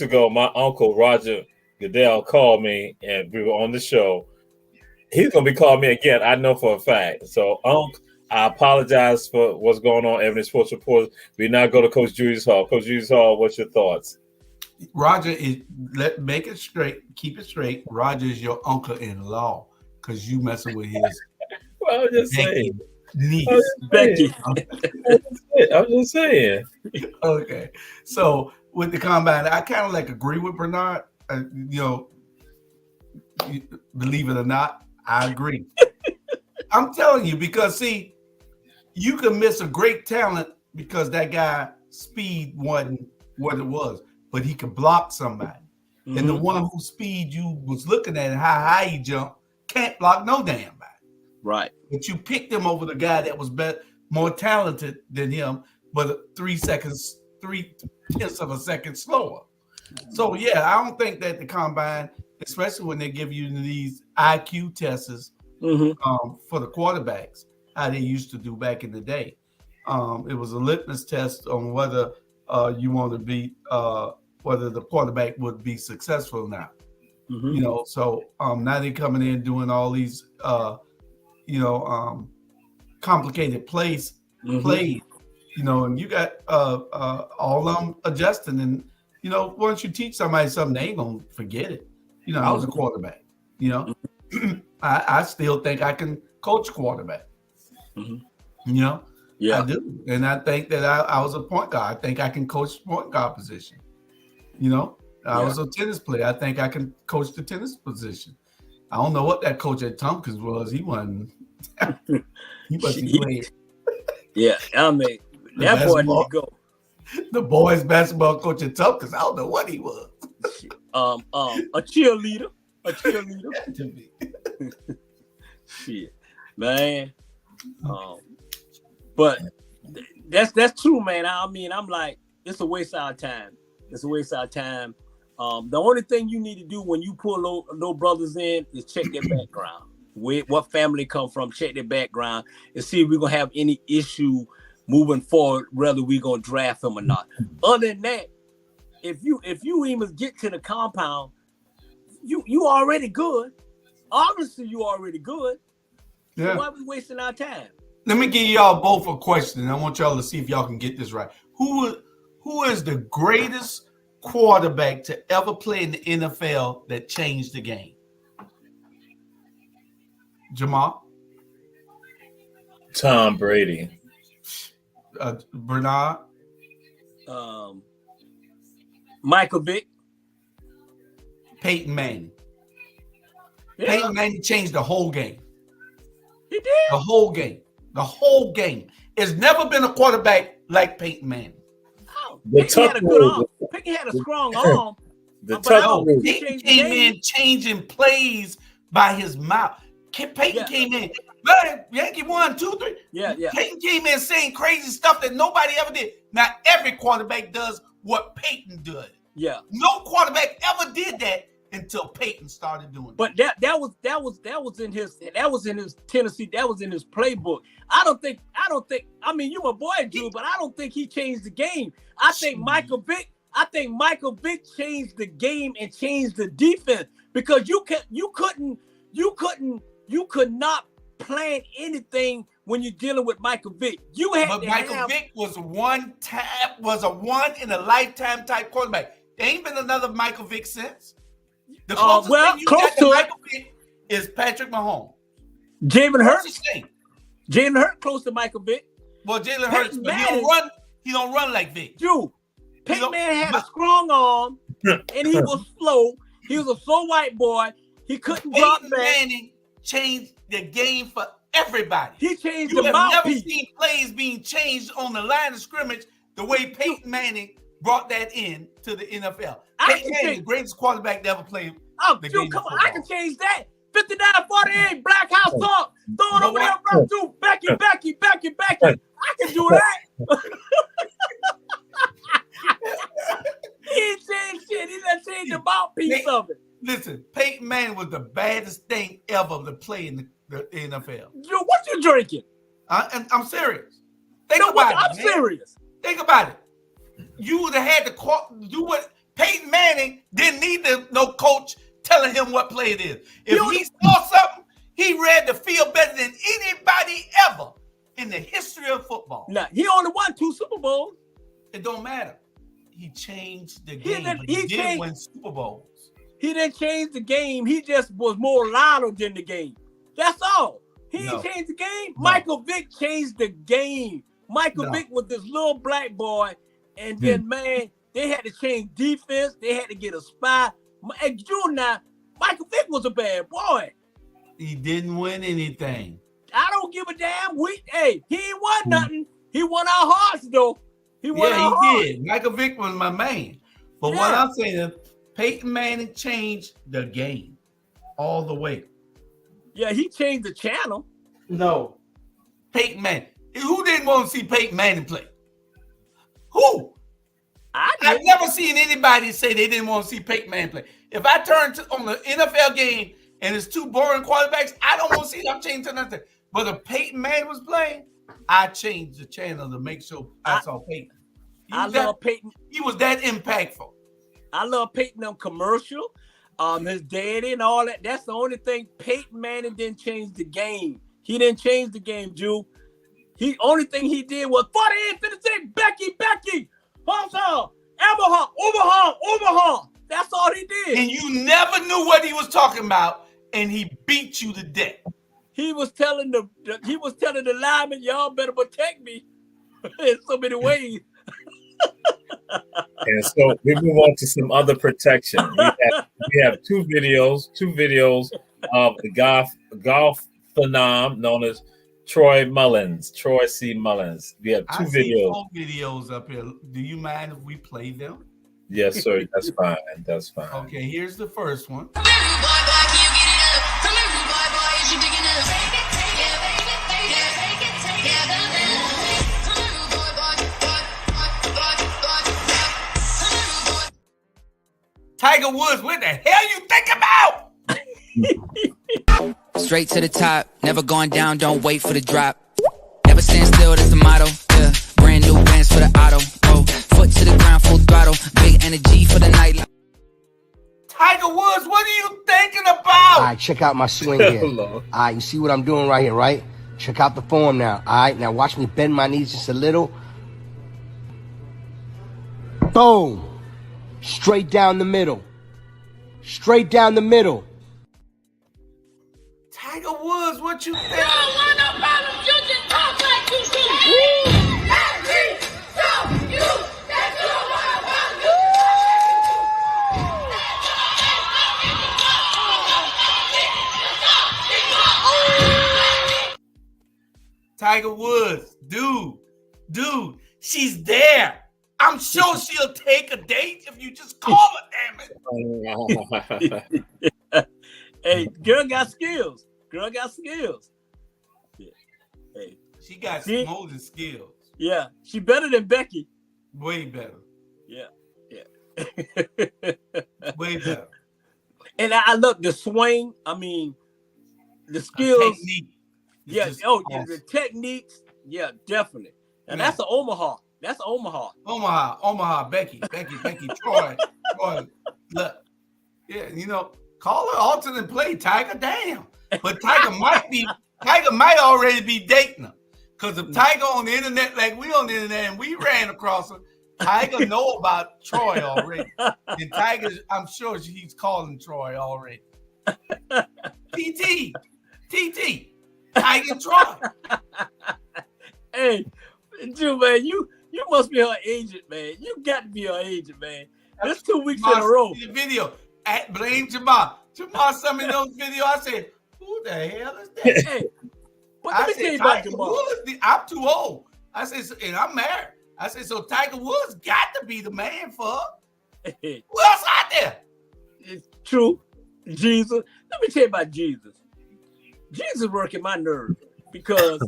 ago, my uncle Roger Goodell called me and we were on the show. He's gonna be calling me again. I know for a fact. So, Uncle, I apologize for what's going on. Ebony Sports Reporters. We now go to Coach Julius Hall. Coach Julius Hall, what's your thoughts? Roger is make it straight, keep it straight. Roger is your uncle-in-law because you messing with his. Well, I'm just saying. Niece. Becky. I'm just saying. Okay, so with the Combine, I kind of like agree with Bernard. Believe it or not, I agree. I'm telling you, because see, you can miss a great talent because that guy speed wasn't what it was, but he could block somebody. Mm-hmm. And the one whose speed you was looking at and how high he jumped can't block no damn body. Right. But you picked him over the guy that was more talented than him, but 3/10 of a second slower. So yeah, I don't think that the Combine, especially when they give you these IQ tests for the quarterbacks, how they used to do back in the day. It was a litmus test on whether you want to be whether the quarterback would be successful or not. Mm-hmm. So now they're coming in doing all these complicated plays, and you got all of them adjusting. And once you teach somebody something, they ain't gonna forget it. You know, I was a quarterback. You know, I still think I can coach quarterback. You know, Yeah. I do, and I think that I was a point guard. I think I can coach the point guard position. You know, I was a tennis player. I think I can coach the tennis position. I don't know what that coach at Tompkins was. He wasn't. He wasn't playing. Yeah, I mean, that boy need to go. The boys basketball coach at Tompkins, I don't know what he was. A cheerleader. Shit, man. But that's true, man. I mean, I'm like, it's a waste of our time. It's a waste of our time. The only thing you need to do when you pull those brothers in is check their background. What family come from, check their background, and see if we're gonna have any issue moving forward, whether we're gonna draft them or not. Other than that, if you even get to the compound, you already good. Obviously, you already good. Yeah. So why are we wasting our time? Let me give y'all both a question. I want y'all to see if y'all can get this right. Who is the greatest quarterback to ever play in the NFL that changed the game? Jamal? Tom Brady. Bernard? Michael Vick. Peyton Manning. Yeah. Peyton Manning changed the whole game. He did. The whole game. The whole game. There's never been a quarterback like Peyton Manning. Oh, The Peyton had a tough good move. arm. Peyton had a strong arm. The But I tough don't move. think Peyton changed the came game. in changing plays by his mouth. Peyton came in. Yankee 1, 2, 3. Yeah. Peyton came in saying crazy stuff that nobody ever did. Now every quarterback does what Peyton did. Yeah. No quarterback ever did that until Peyton started doing it. But that was in his Tennessee. That was in his playbook. I don't think. I mean, you my boy, Drew, but I don't think he changed the game. I think Michael Vick changed the game and changed the defense because you could not plan anything when you're dealing with Michael Vick. Michael Vick was a one in a lifetime type quarterback. There ain't been another Michael Vick since. The closest thing you got to Michael Vick is Patrick Mahomes. Jalen Hurts close to Michael Vick. Well, Jalen Hurts, but he don't run like Vick. Dude, Peyton Manning had a strong arm and he was slow. He was a slow white boy. He couldn't drop back. Peyton Manning changed the game for everybody. He changed You the have never mouthpiece. seen plays being changed on the line of scrimmage the way Peyton Manning brought that in to the NFL. Peyton Manning, the greatest quarterback to ever play. Oh, dude, come on. I can change that. 59-48, Black House Talk. Throw it over there, bro. Dude, Becky. I can do that. He ain't saying shit. He done changed the mouthpiece of it. Listen, Peyton Manning was the baddest thing ever to play in the NFL. Dude, what you drinking? I'm serious. I'm serious. Think about it. You would have had to do what Peyton Manning didn't need no coach telling him what play it is. If he saw something, he read the field better than anybody ever in the history of football. Nah, he only won 2 Super Bowls. It don't matter. He changed the game. He did win Super Bowls. He didn't change the game. He just was more louder than the game. That's all. He didn't change the game. No. Michael Vick changed the game. Michael Vick was this little black boy. And then, man, they had to change defense. They had to get a spy. And June now, Michael Vick was a bad boy. He didn't win anything. I don't give a damn. He ain't won nothing. He won our hearts, though. He did. Michael Vick was my man. But what I'm saying is, Peyton Manning changed the game all the way. Yeah, he changed the channel. No. Peyton Manning. Who didn't want to see Peyton Manning play? Who? I've never seen anybody say they didn't want to see Peyton Manning play. If I turn on the NFL game and it's 2 boring quarterbacks, I don't want to see them change to nothing. But if Peyton Manning was playing, I changed the channel to make sure I saw Peyton. I love Peyton. He was that impactful. I love Peyton on commercial, his daddy and all that. That's the only thing. Peyton Manning didn't change the game. He didn't change the game, Jew. Only thing he did was 48-56, Becky, Hold on, overhaul. That's all he did. And you never knew what he was talking about, and he beat you to death. He was telling the lineman, y'all better protect me in so many ways. And so we move on to some other protection. We have two videos of the golf phenom known as Troy C. Mullins. We have two videos up here. Do you mind if we play them? Yes, sir. That's fine. That's fine. Okay, here's the first one. Tiger Woods, what the hell you think about? Straight to the top, never going down, don't wait for the drop. Never stand still, that's the motto. Yeah, brand new bands for the auto. Oh, foot to the ground, full throttle. Big energy for the night. Tiger Woods, what are you thinking about? All right, check out my swing here. All right, you see what I'm doing right here, right? Check out the form now. All right, now watch me bend my knees just a little. Boom. Straight down the middle. Straight down the middle. Tiger Woods, what you think? You don't want no problems, you just talk like you should. Tiger Woods, dude, she's there. I'm sure she'll take a date if you just call her, damn it. Hey, girl got skills. Yeah. Hey, she got more than skills. Yeah, she better than Becky. Way better. Yeah. Way better. And I look the swing. I mean, the skills. Technique. Yeah. Awesome. The techniques. Yeah, definitely. And that's an Omaha. That's Omaha. Omaha, Becky, Troy. Look, yeah, call her alternate play, Tiger. Damn, but Tiger might already be dating her, because if Tiger on the internet like we on the internet and we ran across her, Tiger know about Troy already, and Tiger, I'm sure he's calling Troy already. TT, Tiger Troy. Hey, Drew, man, you must be her agent, man. You got to be her agent, man. That's 2 weeks in a row. The video at blame Jamar. Jamar sent me those videos. I said, "Who the hell is that?" Hey, but let me tell you about Jamar. I'm too old. I said, and I'm married. I said, so Tiger Woods got to be the man for her. Who else out there? It's true. Jesus. Let me tell you about Jesus. Jesus working my nerve because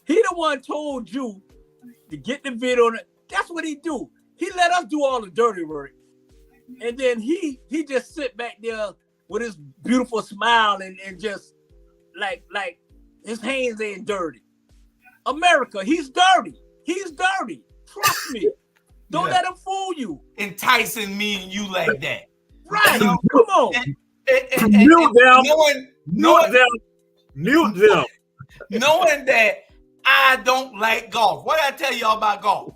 he the one told you to get the video on it. That's what he do. He let us do all the dirty work. And then he just sit back there with his beautiful smile and just like his hands ain't dirty. America, he's dirty. Trust me. Don't let him fool you. Enticing me and you like that. Right. Come on. Mute them. Knowing that I don't like golf. What did I tell y'all about golf?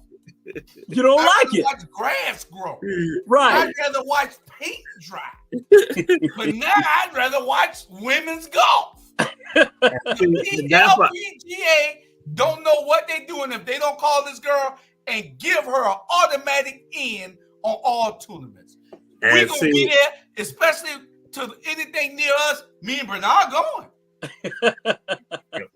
You don't like it. Watch grass grow. Right. I'd rather watch paint dry. But now I'd rather watch women's golf. The LPGA don't know what they're doing if they don't call this girl and give her an automatic in on all tournaments. We're going to be there, especially to anything near us. Me and Bernard going.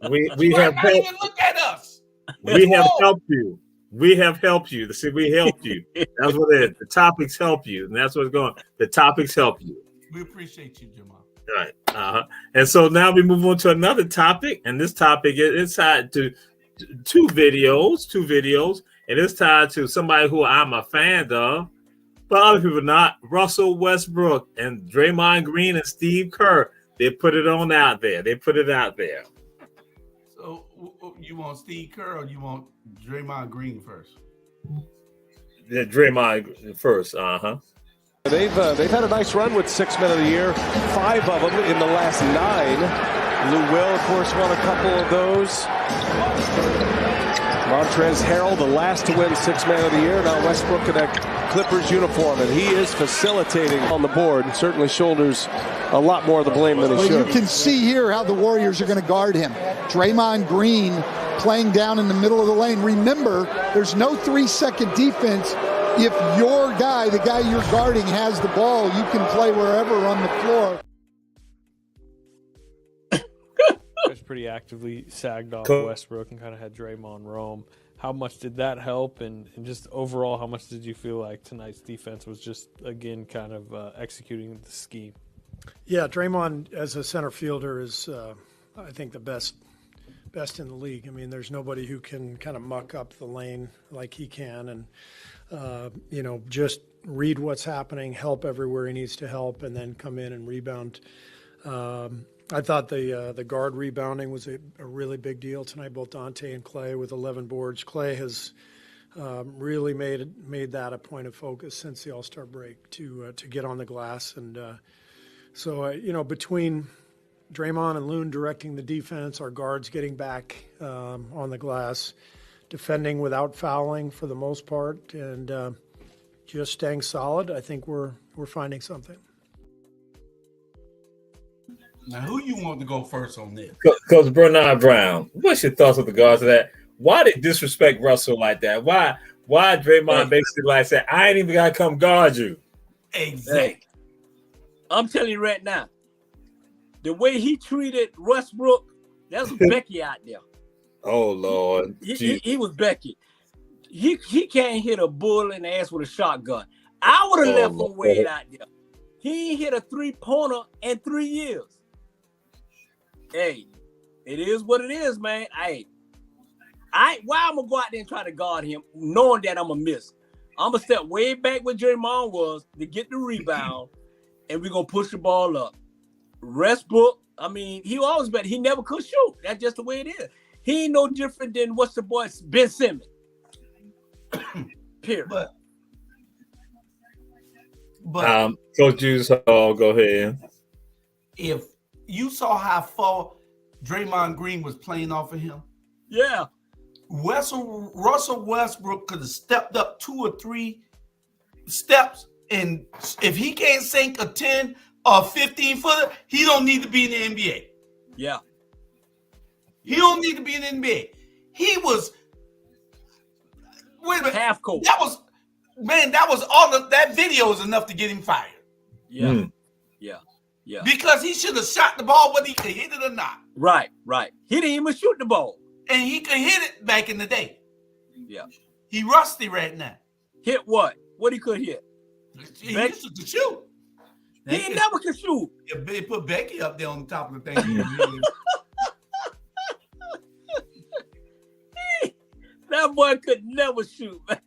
We have even look at us. We have helped you. We have helped you. See, we helped you. That's what it is. The topics help you, and that's what's going on. The topics help you. We appreciate you, Jamal. Right. And so now we move on to another topic, and this topic is tied to two videos, and it's tied to somebody who I'm a fan of, but other people not. Russell Westbrook and Draymond Green and Steve Kerr. They put it on out there. So you want Steve Kerr or you want Draymond Green first? Yeah, Draymond first. They've had a nice run with 6 men of the year, 5 of them in the last 9. Lou Will, of course, won a couple of those. Montrezl Harrell, the last to win Sixth Man of the Year. Now Westbrook in that Clippers uniform, and he is facilitating on the board. Certainly shoulders a lot more of the blame than he should. You can see here how the Warriors are going to guard him. Draymond Green playing down in the middle of the lane. Remember, there's no 3-second defense. If your guy, the guy you're guarding, has the ball, you can play wherever on the floor. Was pretty actively sagged off Westbrook and kind of had Draymond roam. How much did that help? And just overall, how much did you feel like tonight's defense was just, again, kind of executing the scheme? Yeah, Draymond as a center fielder is, I think, the best in the league. I mean, there's nobody who can kind of muck up the lane like he can and, just read what's happening, help everywhere he needs to help, and then come in and rebound. I thought the guard rebounding was a really big deal tonight, both Dante and Clay with 11 boards. Clay has really made that a point of focus since the All-Star break to get on the glass. And between Draymond and Loon directing the defense, our guards getting back on the glass, defending without fouling for the most part, and just staying solid, I think we're finding something. Now, who you want to go first on this? Coach Bernard Brown, what's your thoughts with regards to that? Why did disrespect Russell like that? Why Draymond basically like said, I ain't even got to come guard you? Exactly. I'm telling you right now, the way he treated Westbrook, that's Becky out there. Oh, Lord. He was Becky. He can't hit a bull in the ass with a shotgun. I would have left him Wade out there. He ain't hit a three-pointer in 3 years. Hey, it is what it is, man. Why I'm gonna go out there and try to guard him, knowing that I'm gonna miss. I'm gonna step way back where Draymond was to get the rebound, and we're gonna push the ball up. Westbrook, I mean, he always bet he never could shoot. That's just the way it is. He ain't no different than what's the boy Ben Simmons. Period. But Coach Juice, go ahead. If you saw how far Draymond Green was playing off of him, yeah, Russell Westbrook could have stepped up 2 or 3 steps, and if he can't sink a 10 or 15 footer, he don't need to be in the NBA. Yeah, he don't need to be in the NBA. He was wait a minute, half court. That was all that video is enough to get him fired. Yeah, yeah. Because he should have shot the ball, whether he could hit it or not. Right. He didn't even shoot the ball. And he could hit it back in the day. Yeah. He rusty right now. Hit what? What he could hit? He used to shoot. He never could shoot. Yeah, they put Becky up there on the top of the thing. That boy could never shoot, man.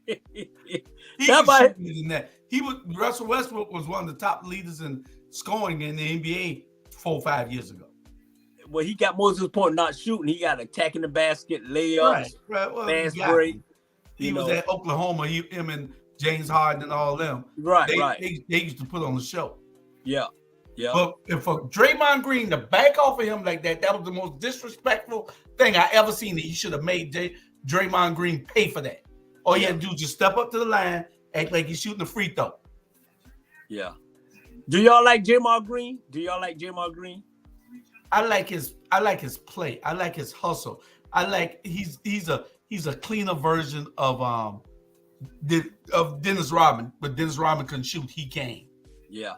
Russell Westbrook was one of the top leaders in scoring in the NBA 4 or 5 years ago. Well, he got most of his point not shooting. He got attacking the basket, layups, right. Well, fast break. He was at Oklahoma. Him and James Harden and all them. Right. They used to put on the show. Yeah. But if for Draymond Green to back off of him like that was the most disrespectful thing I ever seen. That he should have made Draymond Green pay for that. All he had to do is just step up to the line, act like he's shooting a free throw. Yeah. Do y'all like Draymond Green? I like his play. I like his hustle. I like he's a cleaner version of Dennis Rodman, but Dennis Rodman couldn't shoot. He can. Yeah.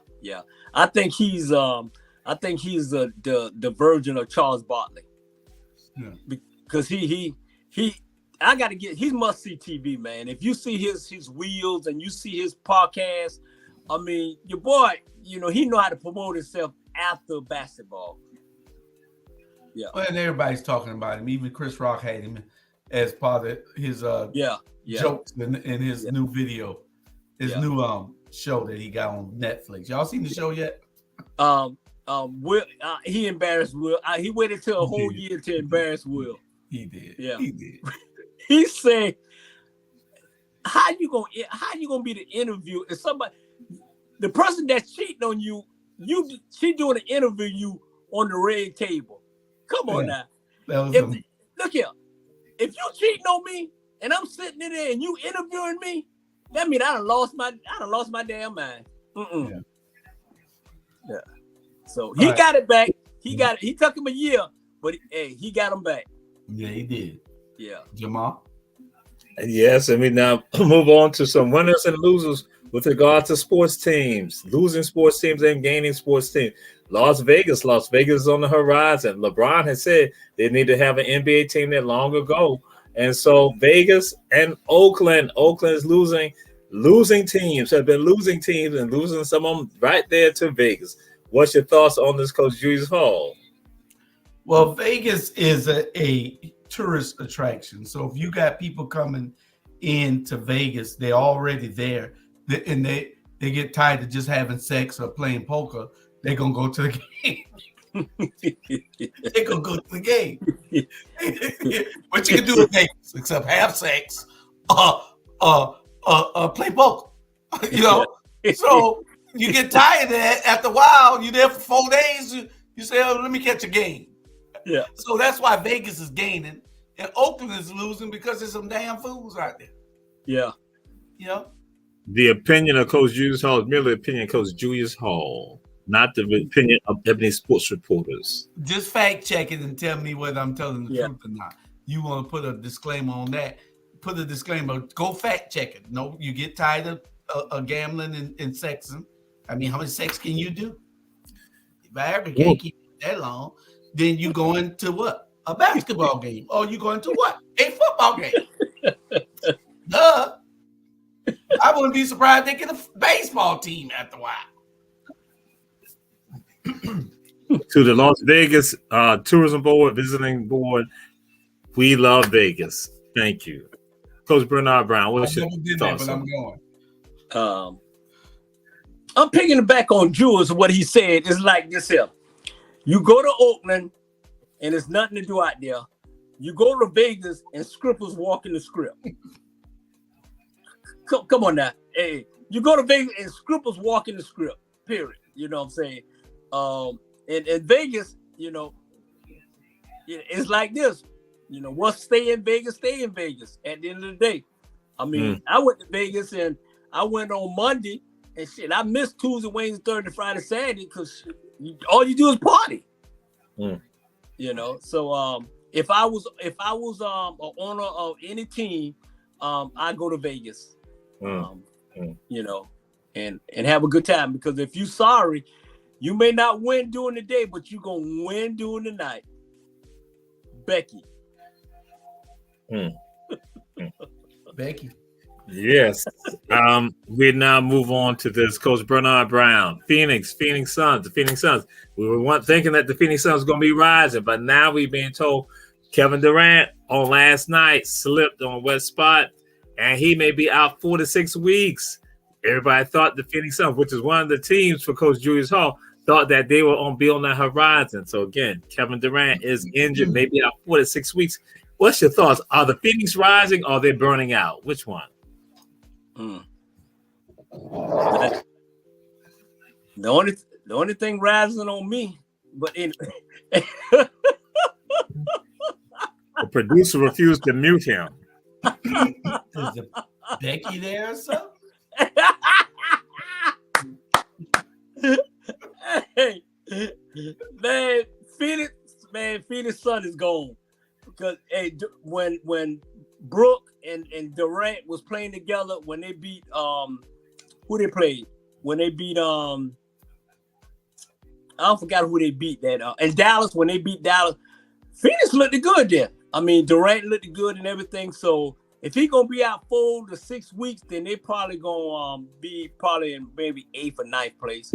I think he's the version of Charles Barkley. Yeah. Because he's must-see TV, man. If you see his wheels and you see his podcast, I mean, your boy, he know how to promote himself after basketball. Yeah. Well, and everybody's talking about him. Even Chris Rock had him as part of his jokes in his new video, new show that he got on Netflix. Y'all seen the show yet? Will he embarrassed Will? He waited till a whole year to embarrass Will. He did. Yeah, he did. He said, "How you gonna be the interview if somebody, the person that's cheating on you, she doing an interview you on the red table? Come on now. Look here. if you cheating on me and I'm sitting in there and you interviewing me, that means I done lost my damn mind. Yeah. So he got it back. He took him a year, but he got him back. Yeah, he did. Yeah. Jamal? Yes, and we now move on to some winners and losers with regard to sports teams, losing sports teams and gaining sports teams. Las Vegas is on the horizon. LeBron has said they need to have an NBA team there long ago. And so Vegas and Oakland is losing teams, have been losing teams and losing some of them right there to Vegas. What's your thoughts on this, Coach Julius Hall? Well, Vegas is a tourist attraction. So if you got people coming into Vegas, they're already there, and they get tired of just having sex or playing poker. They're gonna go to the game. They're gonna go to the game. What you can do in Vegas except have sex, play poker. You know, so you get tired of that. After a while, you're there for 4 days. You say, "Oh, let me catch a game." Yeah. So that's why Vegas is gaining and Oakland is losing because there's some damn fools out there. Yeah. You know? The opinion of Coach Julius Hall is merely the opinion of Coach Julius Hall, not the opinion of Ebony sports reporters. Just fact check it and tell me whether I'm telling the truth or not. You want to put a disclaimer on that? Put a disclaimer. Go fact check it. No, you get tired of gambling and sexing. I mean, how much sex can you do? If I ever can't keep it that long, then you go into what? A basketball game. Or you go into what? A football game. Duh. I wouldn't be surprised they get a baseball team after a while. To the Las Vegas Tourism Board, Visiting Board, we love Vegas. Thank you. Coach Bernard Brown, what's your thoughts? I'm going. I'm picking it back on Jules. What he said is like this here. You go to Oakland and there's nothing to do out there. You go to Vegas and scribbles walking the script. Come on now. Hey, you go to Vegas and scribbles walking the script, period. You know what I'm saying? In Vegas, you know, it's like this. You know, once stay in Vegas at the end of the day. I mean, I went to Vegas and I went on Monday and shit. I missed Tuesday, Wednesday, Thursday, Friday, Saturday because all you do is party. You know, so if I was an owner of any team, I go to Vegas. You know, and have a good time, because if you sorry, you may not win during the day, but you're gonna win during the night. Becky. Becky. Yes. We now move on to this. Coach Bernard Brown, Phoenix Suns. The Phoenix Suns. We were thinking that the Phoenix Suns was going to be rising, but now we've been told Kevin Durant on last night slipped on West Spot, and he may be out 4 to 6 weeks. Everybody thought the Phoenix Suns, which is one of the teams for Coach Julius Hall, thought that they were on be on the horizon. So again, Kevin Durant is injured, maybe out 4 to 6 weeks. What's your thoughts? Are the Phoenix rising or are they burning out? Which one? The only thing rising on me, but the producer refused to mute him. Is Becky there or something? Hey, Phoenix Sun is gone, because when Brooke and Durant was playing together, when they beat who they played, when they beat I forgot who they beat that and Dallas, when they beat Dallas, Phoenix looked good there. I mean, Durant looked good and everything. So if he gonna be out 4 to 6 weeks, then they probably gonna be in maybe 8th or 9th place.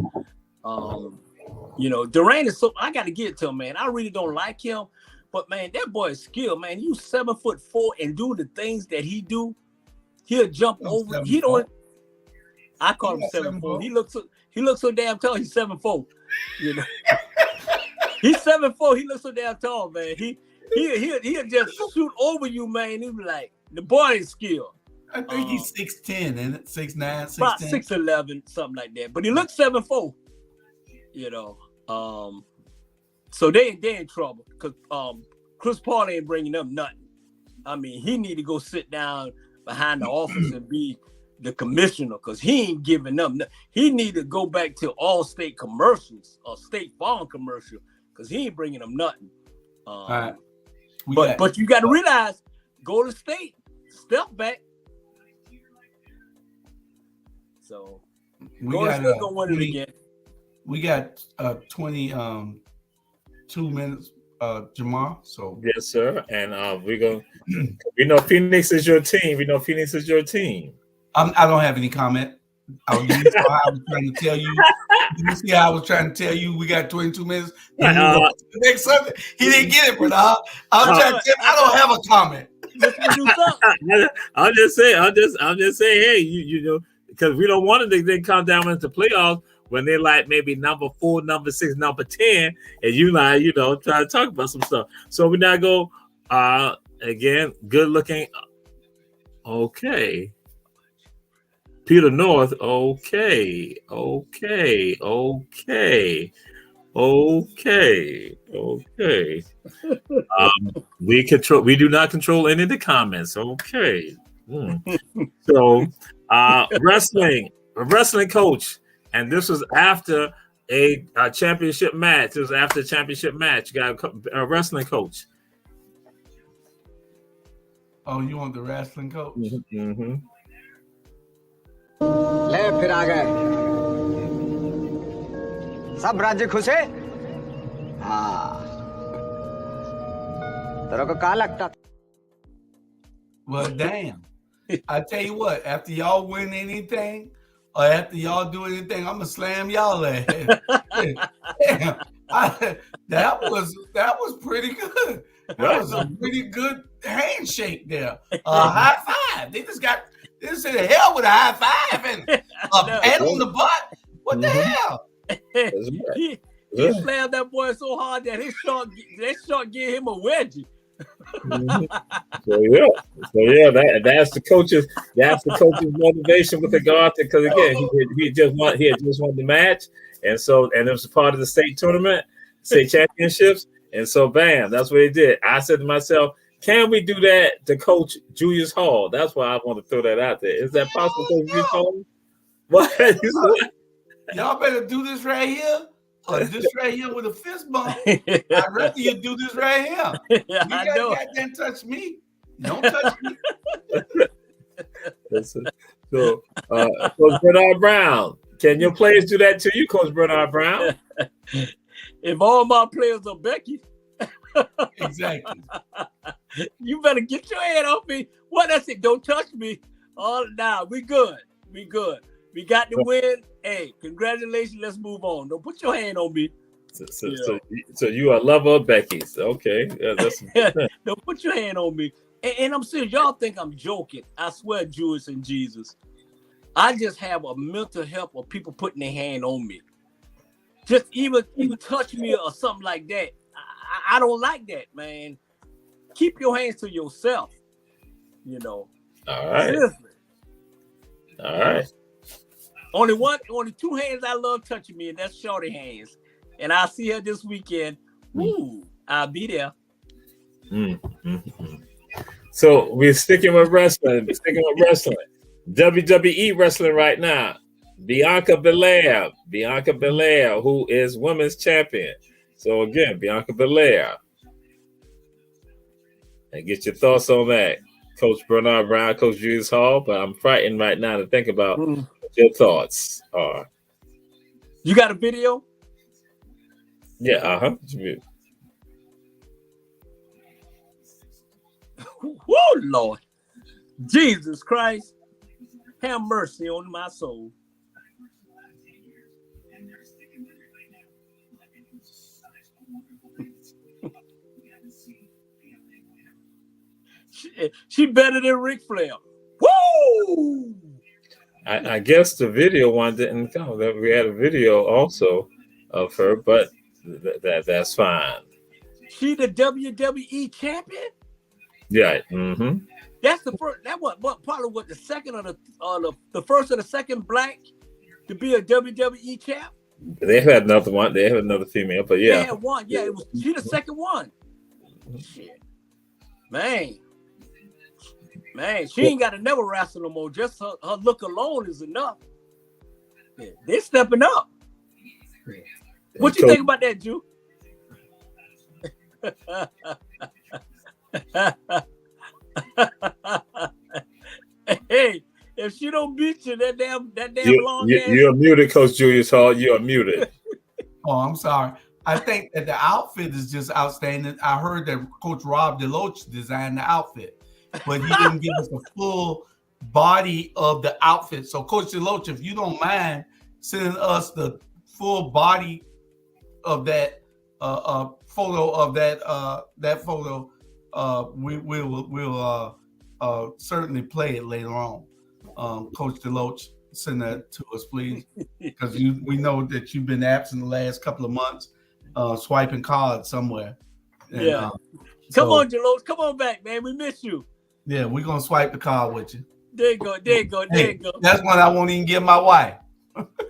You know, Durant is so, I gotta get it to him, man. I really don't like him, but man, that boy is skilled, man. You 7'4" and do the things that he do, he'll jump over. He don't. I call him 7'4". He looks so damn tall. He's 7'4". You know, he's 7'4". He looks so damn tall, man. He'll just shoot over you, man. He be like, the boy is skilled. I think he's 6'10", isn't it? 6'9", 6'10". About 6'11", something like that. But he looks 7'4". You know, so they in trouble because Chris Paul ain't bringing them nothing. I mean, he need to go sit down behind the office and be the commissioner, because he ain't giving up. He need to go back to all state commercials or State Farm commercial, because he ain't bringing them nothing. All right. But you got to realize, go to state, step back. So Golden State gonna win it again. We got 22 minutes, Jamar. So yes, sir. And we're gonna. We know Phoenix is your team. We know Phoenix is your team. I don't have any comment. I was trying to tell you. You see how I was trying to tell you we got 22 minutes. Next Sunday, he didn't get it, but I'm trying to tell you, I don't have a comment. I'm just saying, hey, you know, because we don't want it to then come down into playoffs when they're like maybe number 4, number 6, number 10, and you like, you know, try to talk about some stuff. So we now go again, good looking. Okay. Peter North, okay. We do not control any of the comments. Okay. So wrestling coach, and this was after a championship match. It was after a championship match. You got a wrestling coach. Oh, you want the wrestling coach? Mm-hmm. ले फिर आ गए सब राज्य खुश है हाँ तेरे को क्या लगता Well, damn. I tell you what, after y'all win anything or after y'all do anything, I'm gonna slam y'all ass. Damn. That was pretty good. That was a pretty good handshake there. High five. They just said the hell with a high five and a pat on the butt. What the hell? He slammed that boy so hard that that shot gave him a wedgie. So that's the coach's motivation with regard to, because again he had just won the match, and it was a part of the state tournament, state championships, and so bam, that's what he did. I said to myself, can we do that to Coach Julius Hall? That's why I want to throw that out there. Is that possible, Coach Julius Hall? What? Y'all better do this right here. Or this right here with a fist bump. I'd rather you do this right here. You goddamn touch me. Don't touch me. So, Coach Bernard Brown, can your players do that to you, Coach Bernard Brown? If all my players are Becky, exactly. You better get your hand off me. What I said, don't touch me. Oh, nah, we good. We good. We got the win. Hey, congratulations. Let's move on. Don't put your hand on me. So you are a lover of Becky's. Okay. Don't put your hand on me. And I'm serious. Y'all think I'm joking. I swear, Jewish and Jesus. I just have a mental health of people putting their hand on me. Just even touch me or something like that. I don't like that, man. Keep your hands to yourself. You know. All right. Seriously. All right. Only 2 hands I love touching me, and that's Shorty hands. And I'll see her this weekend. Woo, I'll be there. So we're sticking with wrestling. WWE wrestling right now. Bianca Belair, who is women's champion. So again, Bianca Belair. And get your thoughts on that. Coach Bernard Brown, Coach Julius Hall, but I'm frightened right now to think about what your thoughts are. You got a video? Yeah, Whoa, Lord. Jesus Christ. Have mercy on my soul. She better than Ric Flair. Woo! I guess the video one didn't come. We had a video also of her, but that's fine. She the WWE champion? Yeah. Mm-hmm. That's the first. That was probably what the second or the first or the second black to be a WWE champ. They had another one. They had another female, but yeah, they had one. Yeah, she the second one. Shit, man. Man, she ain't got to never wrestle no more. Just her look alone is enough. Yeah, they're stepping up. What you think about that, Jew? Hey, if she don't beat you, that damn long ass. You're muted, Coach Julius Hall. You're muted. Oh, I'm sorry. I think that the outfit is just outstanding. I heard that Coach Rob DeLoach designed the outfit, but he didn't give us a full body of the outfit. So, Coach DeLoach, if you don't mind sending us the full body of that photo of that photo, we'll certainly play it later on. Coach DeLoach, send that to us, please, because we know that you've been absent the last couple of months, swiping cards somewhere. And, yeah, come on, DeLoach, come on back, man. We miss you. Yeah, we're gonna swipe the card with you. There you go. That's one I won't even give my wife.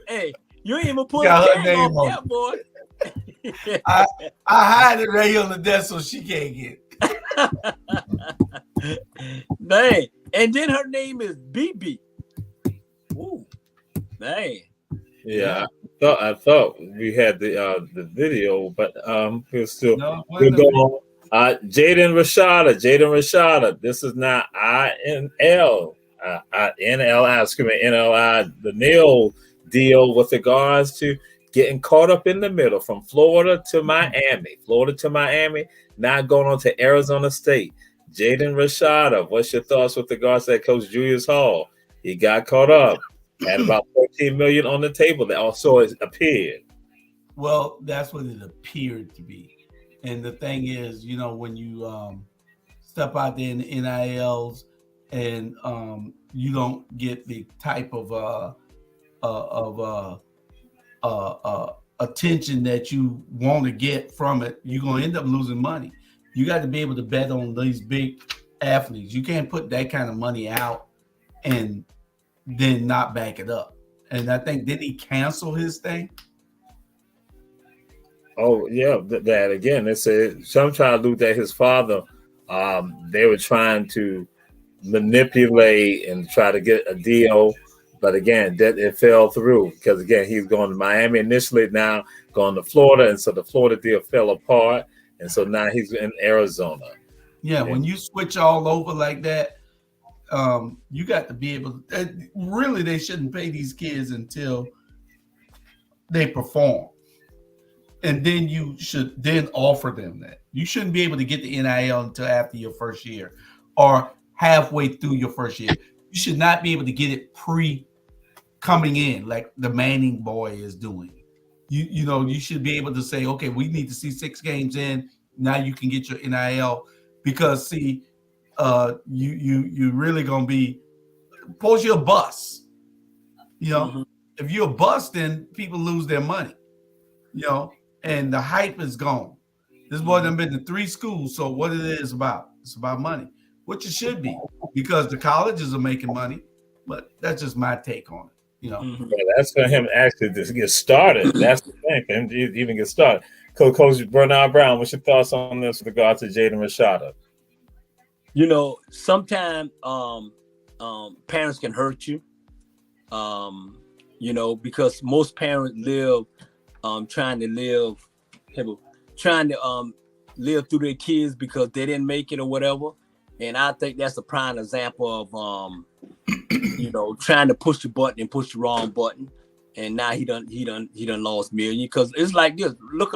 Hey, you ain't even put her name off that, boy. I hide it right here on the desk so she can't get it. Man, and then her name is BB. Ooh, man. Yeah, I thought we had the video, but we're still we're going. Jaden Rashada. This is not NLI. Excuse me, NLI. The Neil deal with regards to getting caught up in the middle from Florida to Miami, now going on to Arizona State. Jaden Rashada, what's your thoughts with regards to that, Coach Julius Hall? He got caught up, had about $14 million on the table that also has appeared. Well, that's what it appeared to be. And the thing is, when you step out there in the NILs and you don't get the type of attention that you want to get from it, you're going to end up losing money. You got to be able to bet on these big athletes. You can't put that kind of money out and then not back it up. And I think, did he cancel his thing? Oh, yeah, that again, they said some try to look at his father. They were trying to manipulate and try to get a deal. But again, that it fell through because, again, he's going to Miami initially, now going to Florida. And so the Florida deal fell apart. And so now he's in Arizona. Yeah, when you switch all over like that, you got to be able to, really, they shouldn't pay these kids until they perform. And then you should then offer them that. You shouldn't be able to get the NIL until after your first year or halfway through your first year. You should not be able to get it coming in like the Manning boy is doing. You should be able to say, okay, we need to see 6 games in. Now you can get your NIL because you really gonna be. Suppose you're a bust. If you're a bust, then people lose their money. And the hype is gone. This boy done been to 3 schools, so what it is about? It's about money, which it should be because the colleges are making money. But that's just my take on it. Yeah, that's for him actually to get started. That's the thing, for him to even get started. Coach Bernard Brown, what's your thoughts on this with regard to Jaden Rashada? Sometimes parents can hurt you. Because most parents live trying to live through their kids because they didn't make it or whatever. And I think that's a prime example of trying to push the button and push the wrong button. And now he done lost million because it's like this. Look.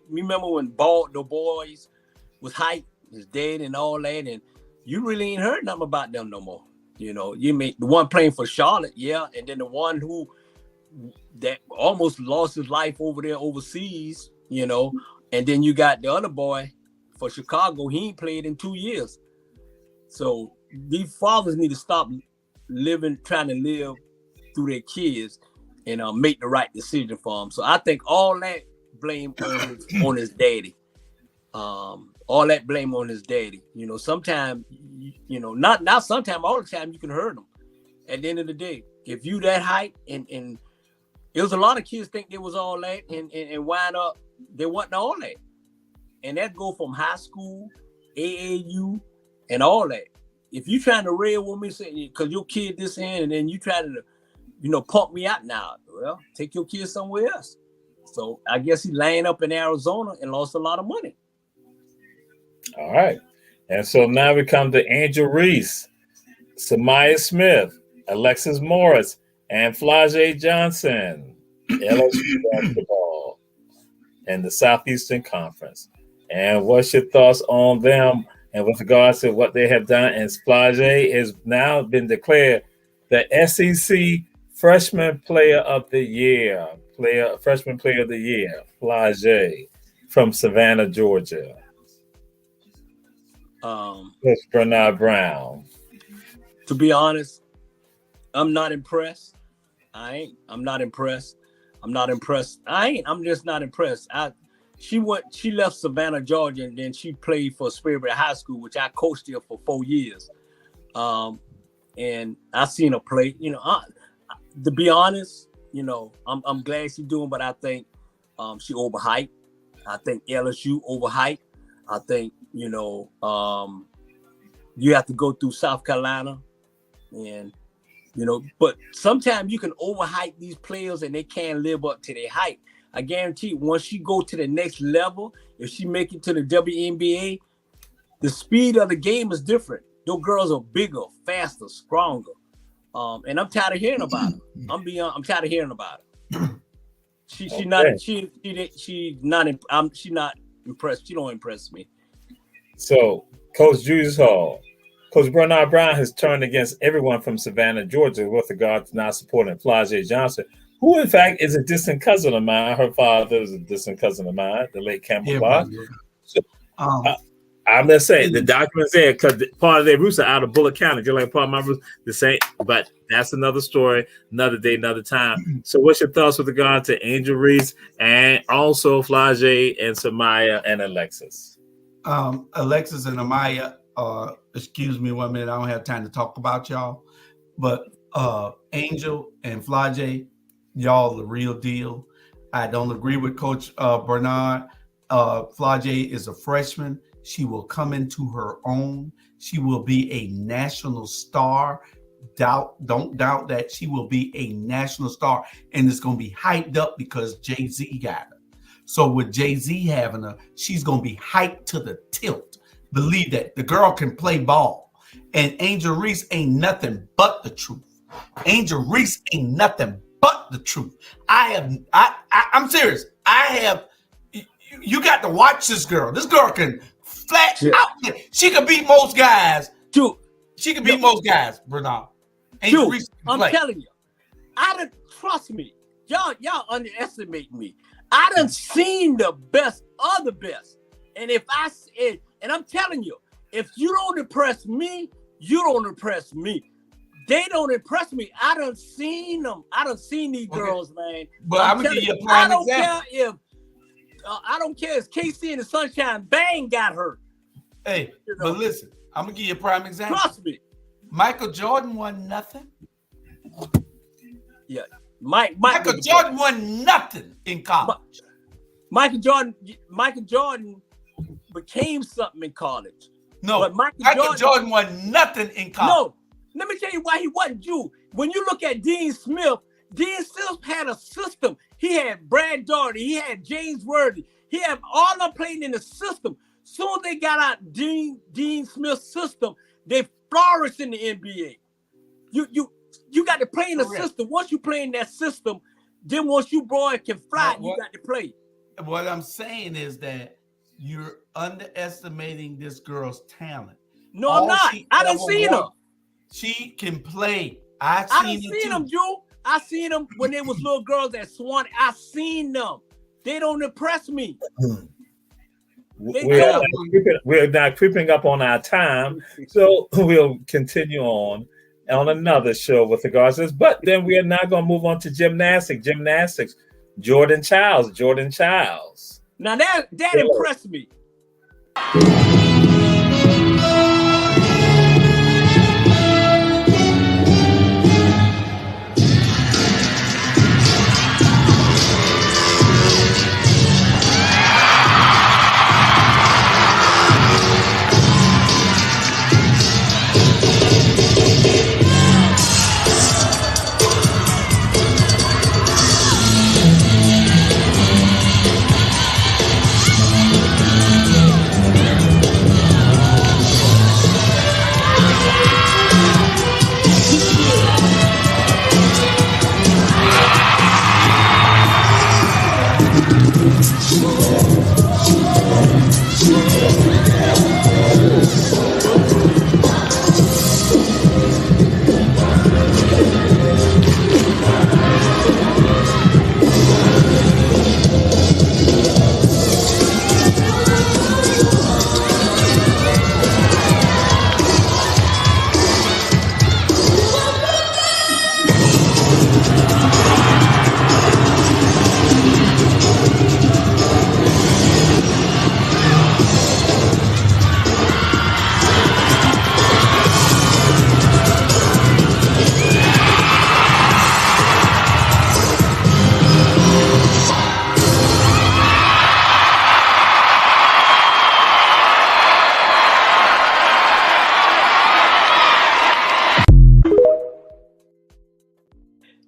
Remember when the boys was hyped, his dad and all that, and you really ain't heard nothing about them no more. You mean the one playing for Charlotte, yeah, and then the one that almost lost his life over there overseas, and then you got the other boy for Chicago. He ain't played in 2 years. So these fathers need to stop trying to live through their kids and make the right decision for them. So I think all that blame on his daddy. All that blame on his daddy. Sometimes, not sometimes, all the time you can hurt them. At the end of the day, if you that hype and it was a lot of kids think they was all that and wind up they wasn't all that. And that go from high school, AAU, and all that. if you trying to rail with me, say because your kid this hand, and then you try to, pump me out now. Well, take your kid somewhere else. So I guess he laying up in Arizona and lost a lot of money. All right. And so now we come to Angel Reese, Samaya Smith, Alexis Morris, and Flau'jae Johnson, LSU basketball in the Southeastern Conference. And what's your thoughts on them and with regards to what they have done? And Flau'jae has now been declared the SEC Freshman Player of the Year. Freshman Player of the Year, Flau'jae from Savannah, Georgia. It's Bernard Brown. To be honest, I'm not impressed. I'm not impressed. I'm just not impressed. She left Savannah, Georgia, and then she played for Spearbury High School, which I coached there for 4 years. And I seen her play. To be honest, I'm glad she's doing, but I think she overhyped. I think LSU overhyped. I think you have to go through South Carolina, and but sometimes you can overhype these players and they can't live up to their hype. I guarantee once she go to the next level, if she make it to the WNBA, the speed of the game is different. Those girls are bigger, faster, stronger. And I'm tired of hearing about it. I'm tired of hearing about it. She's not impressed. She don't impress me. So, Coach Julius Hall, Coach Bernard Brown has turned against everyone from Savannah, Georgia, with regard to not supporting Flau'jae Johnson, who in fact is a distant cousin of mine. Her father is a distant cousin of mine, the late Campbell Bach. So, I'm just saying the documents there because part of their roots are out of Bullock County, just like part of my roots. The same, but that's another story, another day, another time. So, what's your thoughts with regard to Angel Reese and also Flau'jae and Samaya and Alexis? Alexis and Amaya, excuse me 1 minute, I don't have time to talk about y'all, but Angel and Flau'jae, y'all the real deal. I don't agree with Coach Bernard. Flau'jae is a freshman. She will come into her own. She will be a national star. Don't doubt that she will be a national star, and it's going to be hyped up because Jay-Z got her. So with Jay-Z having her, she's going to be hyped to the tilt. Believe that. The girl can play ball. And Angel Reese ain't nothing but the truth. Angel Reese ain't nothing but the truth. I'm serious. You got to watch this girl. This girl can flat out. She can beat most guys. Dude. She can beat most guys, Bernard. Angel Reese can play. I'm telling you. Trust me. Y'all underestimate me. I done seen the best of the best. And I'm telling you, if you don't impress me, you don't impress me. They don't impress me. I done seen them. I done seen these girls, man. But I'm gonna give you a prime example. I don't care if KC and the Sunshine Bang got hurt. Hey, but listen, I'm gonna give you a prime example. Trust me. Michael Jordan won nothing. Yeah. Michael Jordan won nothing in college. Michael Jordan became something in college. No, but Michael Jordan won nothing in college. No, let me tell you why he wasn't you. When you look at Dean Smith had a system. He had Brad Daugherty. He had James Worthy. He had all of them playing in the system. Soon as they got out Dean Smith's system, they flourished in the NBA. You got to play in the system. Once you play in that system, then once you boy can fly, you got to play. What I'm saying is that you're underestimating this girl's talent. No, I'm not. I done seen her. She can play. I done seen them, Joe. I seen them when they was little girls at Swanee. I seen them. They don't impress me. We're not creeping up on our time, so we'll continue on another show with regards to this. But then we are now going to move on to gymnastics. Jordan Childs. Now that impressed me.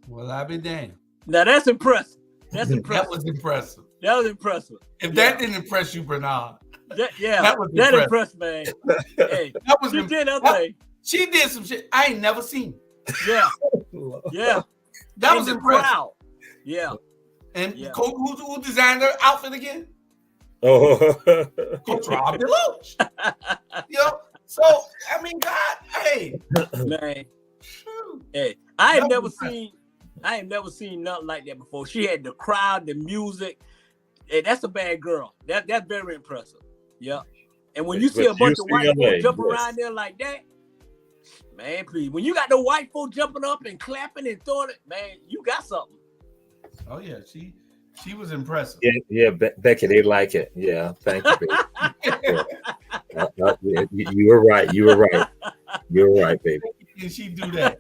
Well, I'll be damned. Now that's impressive. That's impressive. That was impressive. That was impressive. If that didn't impress you, Bernard, that impressed, man. Hey, that was she did her thing. She did some shit I ain't never seen. Yeah, yeah. That was impressive. Crowd. Yeah. And who designed her outfit again? Oh, Coach Rob DeLoach. So I mean, God, hey, man. Hey, I have never seen nothing like that before. She had the crowd, the music. Hey, that's a bad girl. That's very impressive. Yeah. And when you see a bunch of white folks jumping around there like that, man, please. When you got the white folk jumping up and clapping and throwing it, man, you got something. Oh yeah, she was impressive. Yeah, Becky, they like it. Yeah, thank you, baby. You were right. You were right, baby. Can she do that?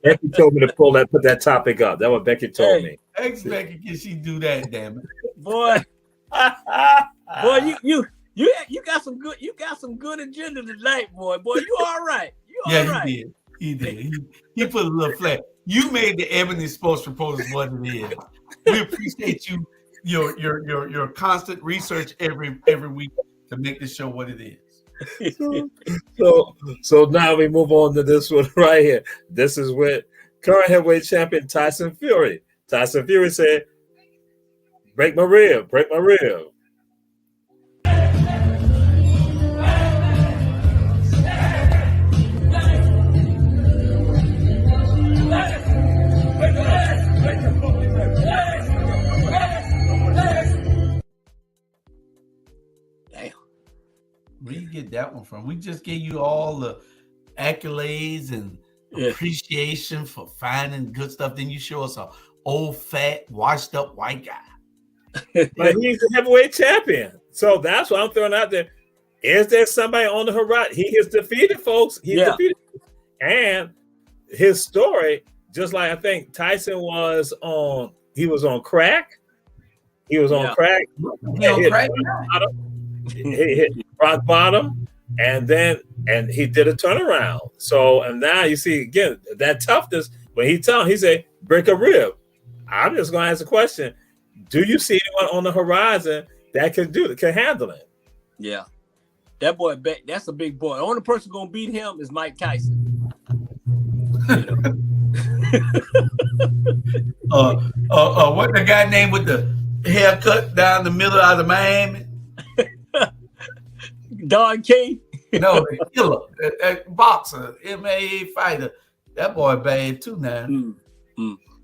Becky told me to put that topic up. That's what Becky told me. Thanks, Becky. Can she do that? Damn it, boy. Boy, you got some good agenda tonight, boy. Boy, you all right. You all right. He did. He put a little flag. You made the Ebony Sports Report what it is. We appreciate you, your constant research every week to make the show what it is. So now we move on to this one right here. This is with current heavyweight champion Tyson Fury. Tyson Fury said, break my rib. Where you get that one from? We just gave you all the accolades and appreciation for finding good stuff. Then you show us a old, fat, washed up white guy. But he's the heavyweight champion. So that's what I'm throwing out there. Is there somebody on the horizon? He is defeated, folks. He's defeated. And his story, just like I think Tyson was on crack. He was on crack. He hit rock bottom, and he did a turnaround. So, and now you see again that toughness. When he said, break a rib. I'm just going to ask a question. Do you see anyone on the horizon that can handle it? Yeah. That boy, that's a big boy. The only person going to beat him is Mike Tyson. What the guy named with the haircut down the middle out of Miami? Don King? No, the killer, that boxer, MMA fighter. That boy bad too now.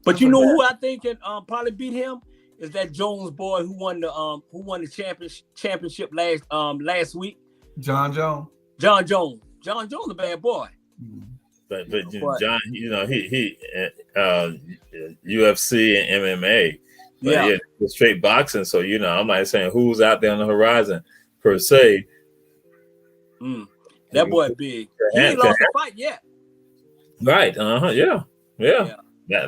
But you know who I think can probably beat him is that Jones boy who won the championship last week. John Jones. John Jones a bad boy. But John, he UFC and MMA. But straight boxing. So I'm not saying who's out there on the horizon per se. That boy big. He ain't lost a fight yet. Right. Yeah.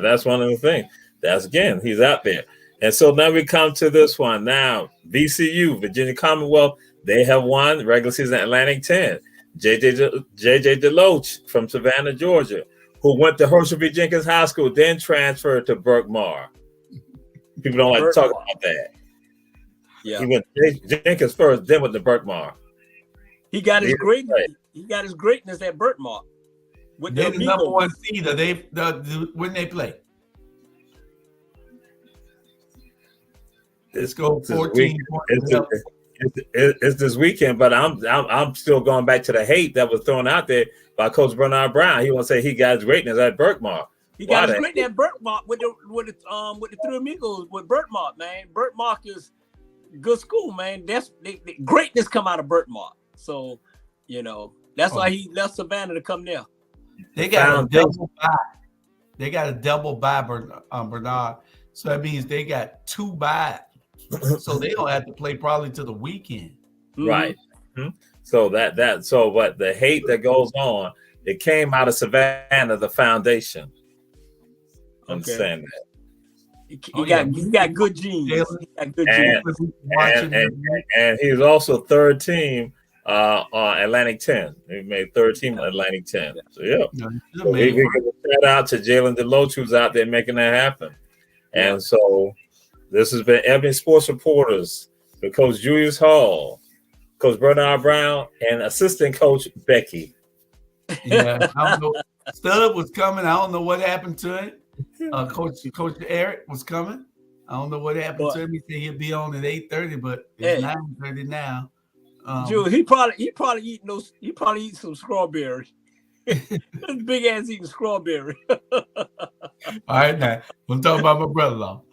That's one of the things. That's again, he's out there. And so now we come to this one. Now, VCU, Virginia Commonwealth, they have won regular season Atlantic 10. JJ DeLoach from Savannah, Georgia, who went to Herschel V. Jenkins High School, then transferred to Berkmar. People don't like to talk about that. Yeah. He went to Jenkins first, then went to Berkmar. He got his greatness. He got his greatness at Berkmar. They're the number one seed. When they play. Let's go 14 points. It's this weekend, but I'm still going back to the hate that was thrown out there by Coach Bernard Brown. He wants to say he got his greatness at Burkmark. He got his greatness at Burkmark with the Three Amigos with Burkmark, man. Burkmark is good school, man. That's the greatness come out of Burkmark. So, that's why he left Savannah to come there. They got a double bye. They got a double bye, Bernard. So that means they got 2 byes. So they don't have to play probably to the weekend. Right. Mm-hmm. So but the hate that goes on, it came out of Savannah, the foundation. Understand that. You got good genes. And he's also third team on Atlantic 10. He made third team on Atlantic 10. So so we give a shout out to Jalen Deloach, who's out there making that happen. And so this has been Ebony Sports Reporters with Coach Julius Hall, Coach Bernard Brown, and assistant coach Becky. Yeah, I don't know. Stud was coming. I don't know what happened to it. Coach Eric was coming. I don't know what happened to him. He said he'll be on at 8:30, but it's 9:30 now. Jules, he probably eat some strawberry. Big ass eating strawberry. All right, now I'm talking about my brother-in-law.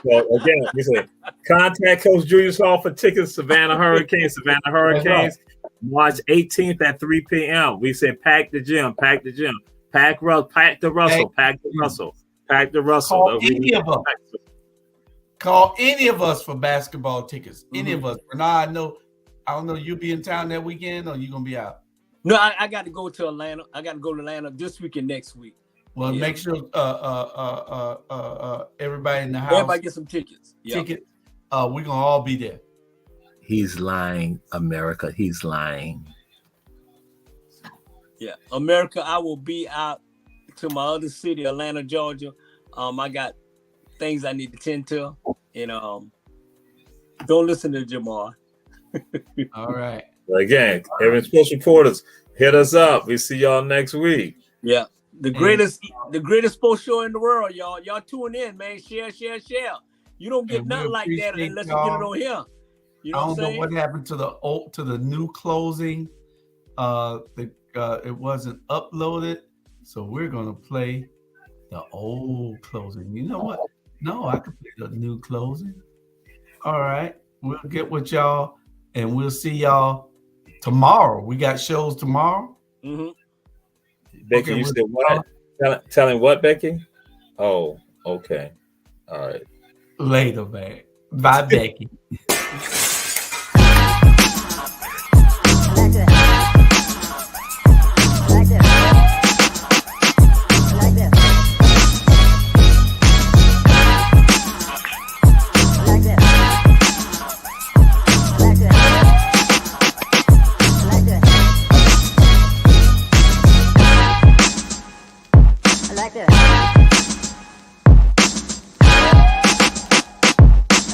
Well, again, we say contact Coach Julius Hall for tickets. Savannah Hurricanes, March 18th at 3 p.m. We said pack the gym. Pack the Russell. Call any of us for basketball tickets. Any of us. Bernard, I don't know. You be in town that weekend, or you gonna be out? No, I got to go to Atlanta. I got to go to Atlanta this week and next week. Well, make sure everybody in the house. Everybody get some tickets. We're gonna all be there. He's lying, America. He's lying. Yeah, America. I will be out to my other city, Atlanta, Georgia. I got things I need to tend to, and don't listen to Jamar. All right. Again, Ebony Sports Reporters, hit us up. We see y'all next week. Yeah. The greatest sports show in the world, y'all. Y'all tune in, man. Share. You don't get nothing like that unless you get it on here. You know I don't know what happened to the new closing. It wasn't uploaded, so we're gonna play the old closing. You know what? No, I can play the new closing. All right, we'll get with y'all, and we'll see y'all tomorrow. We got shows tomorrow. Mm-hmm. Becky, you said what? Telling what, Becky? Oh, okay. All right. Later, man. Bye, Becky.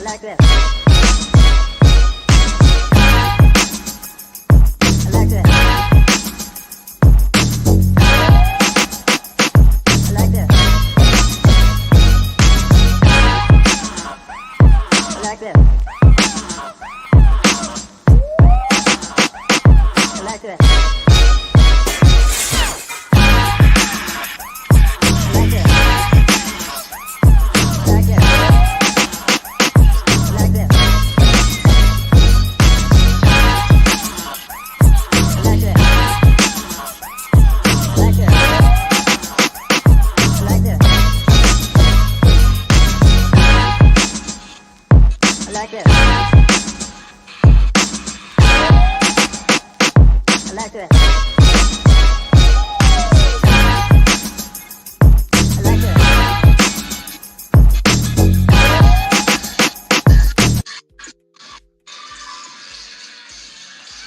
Like this.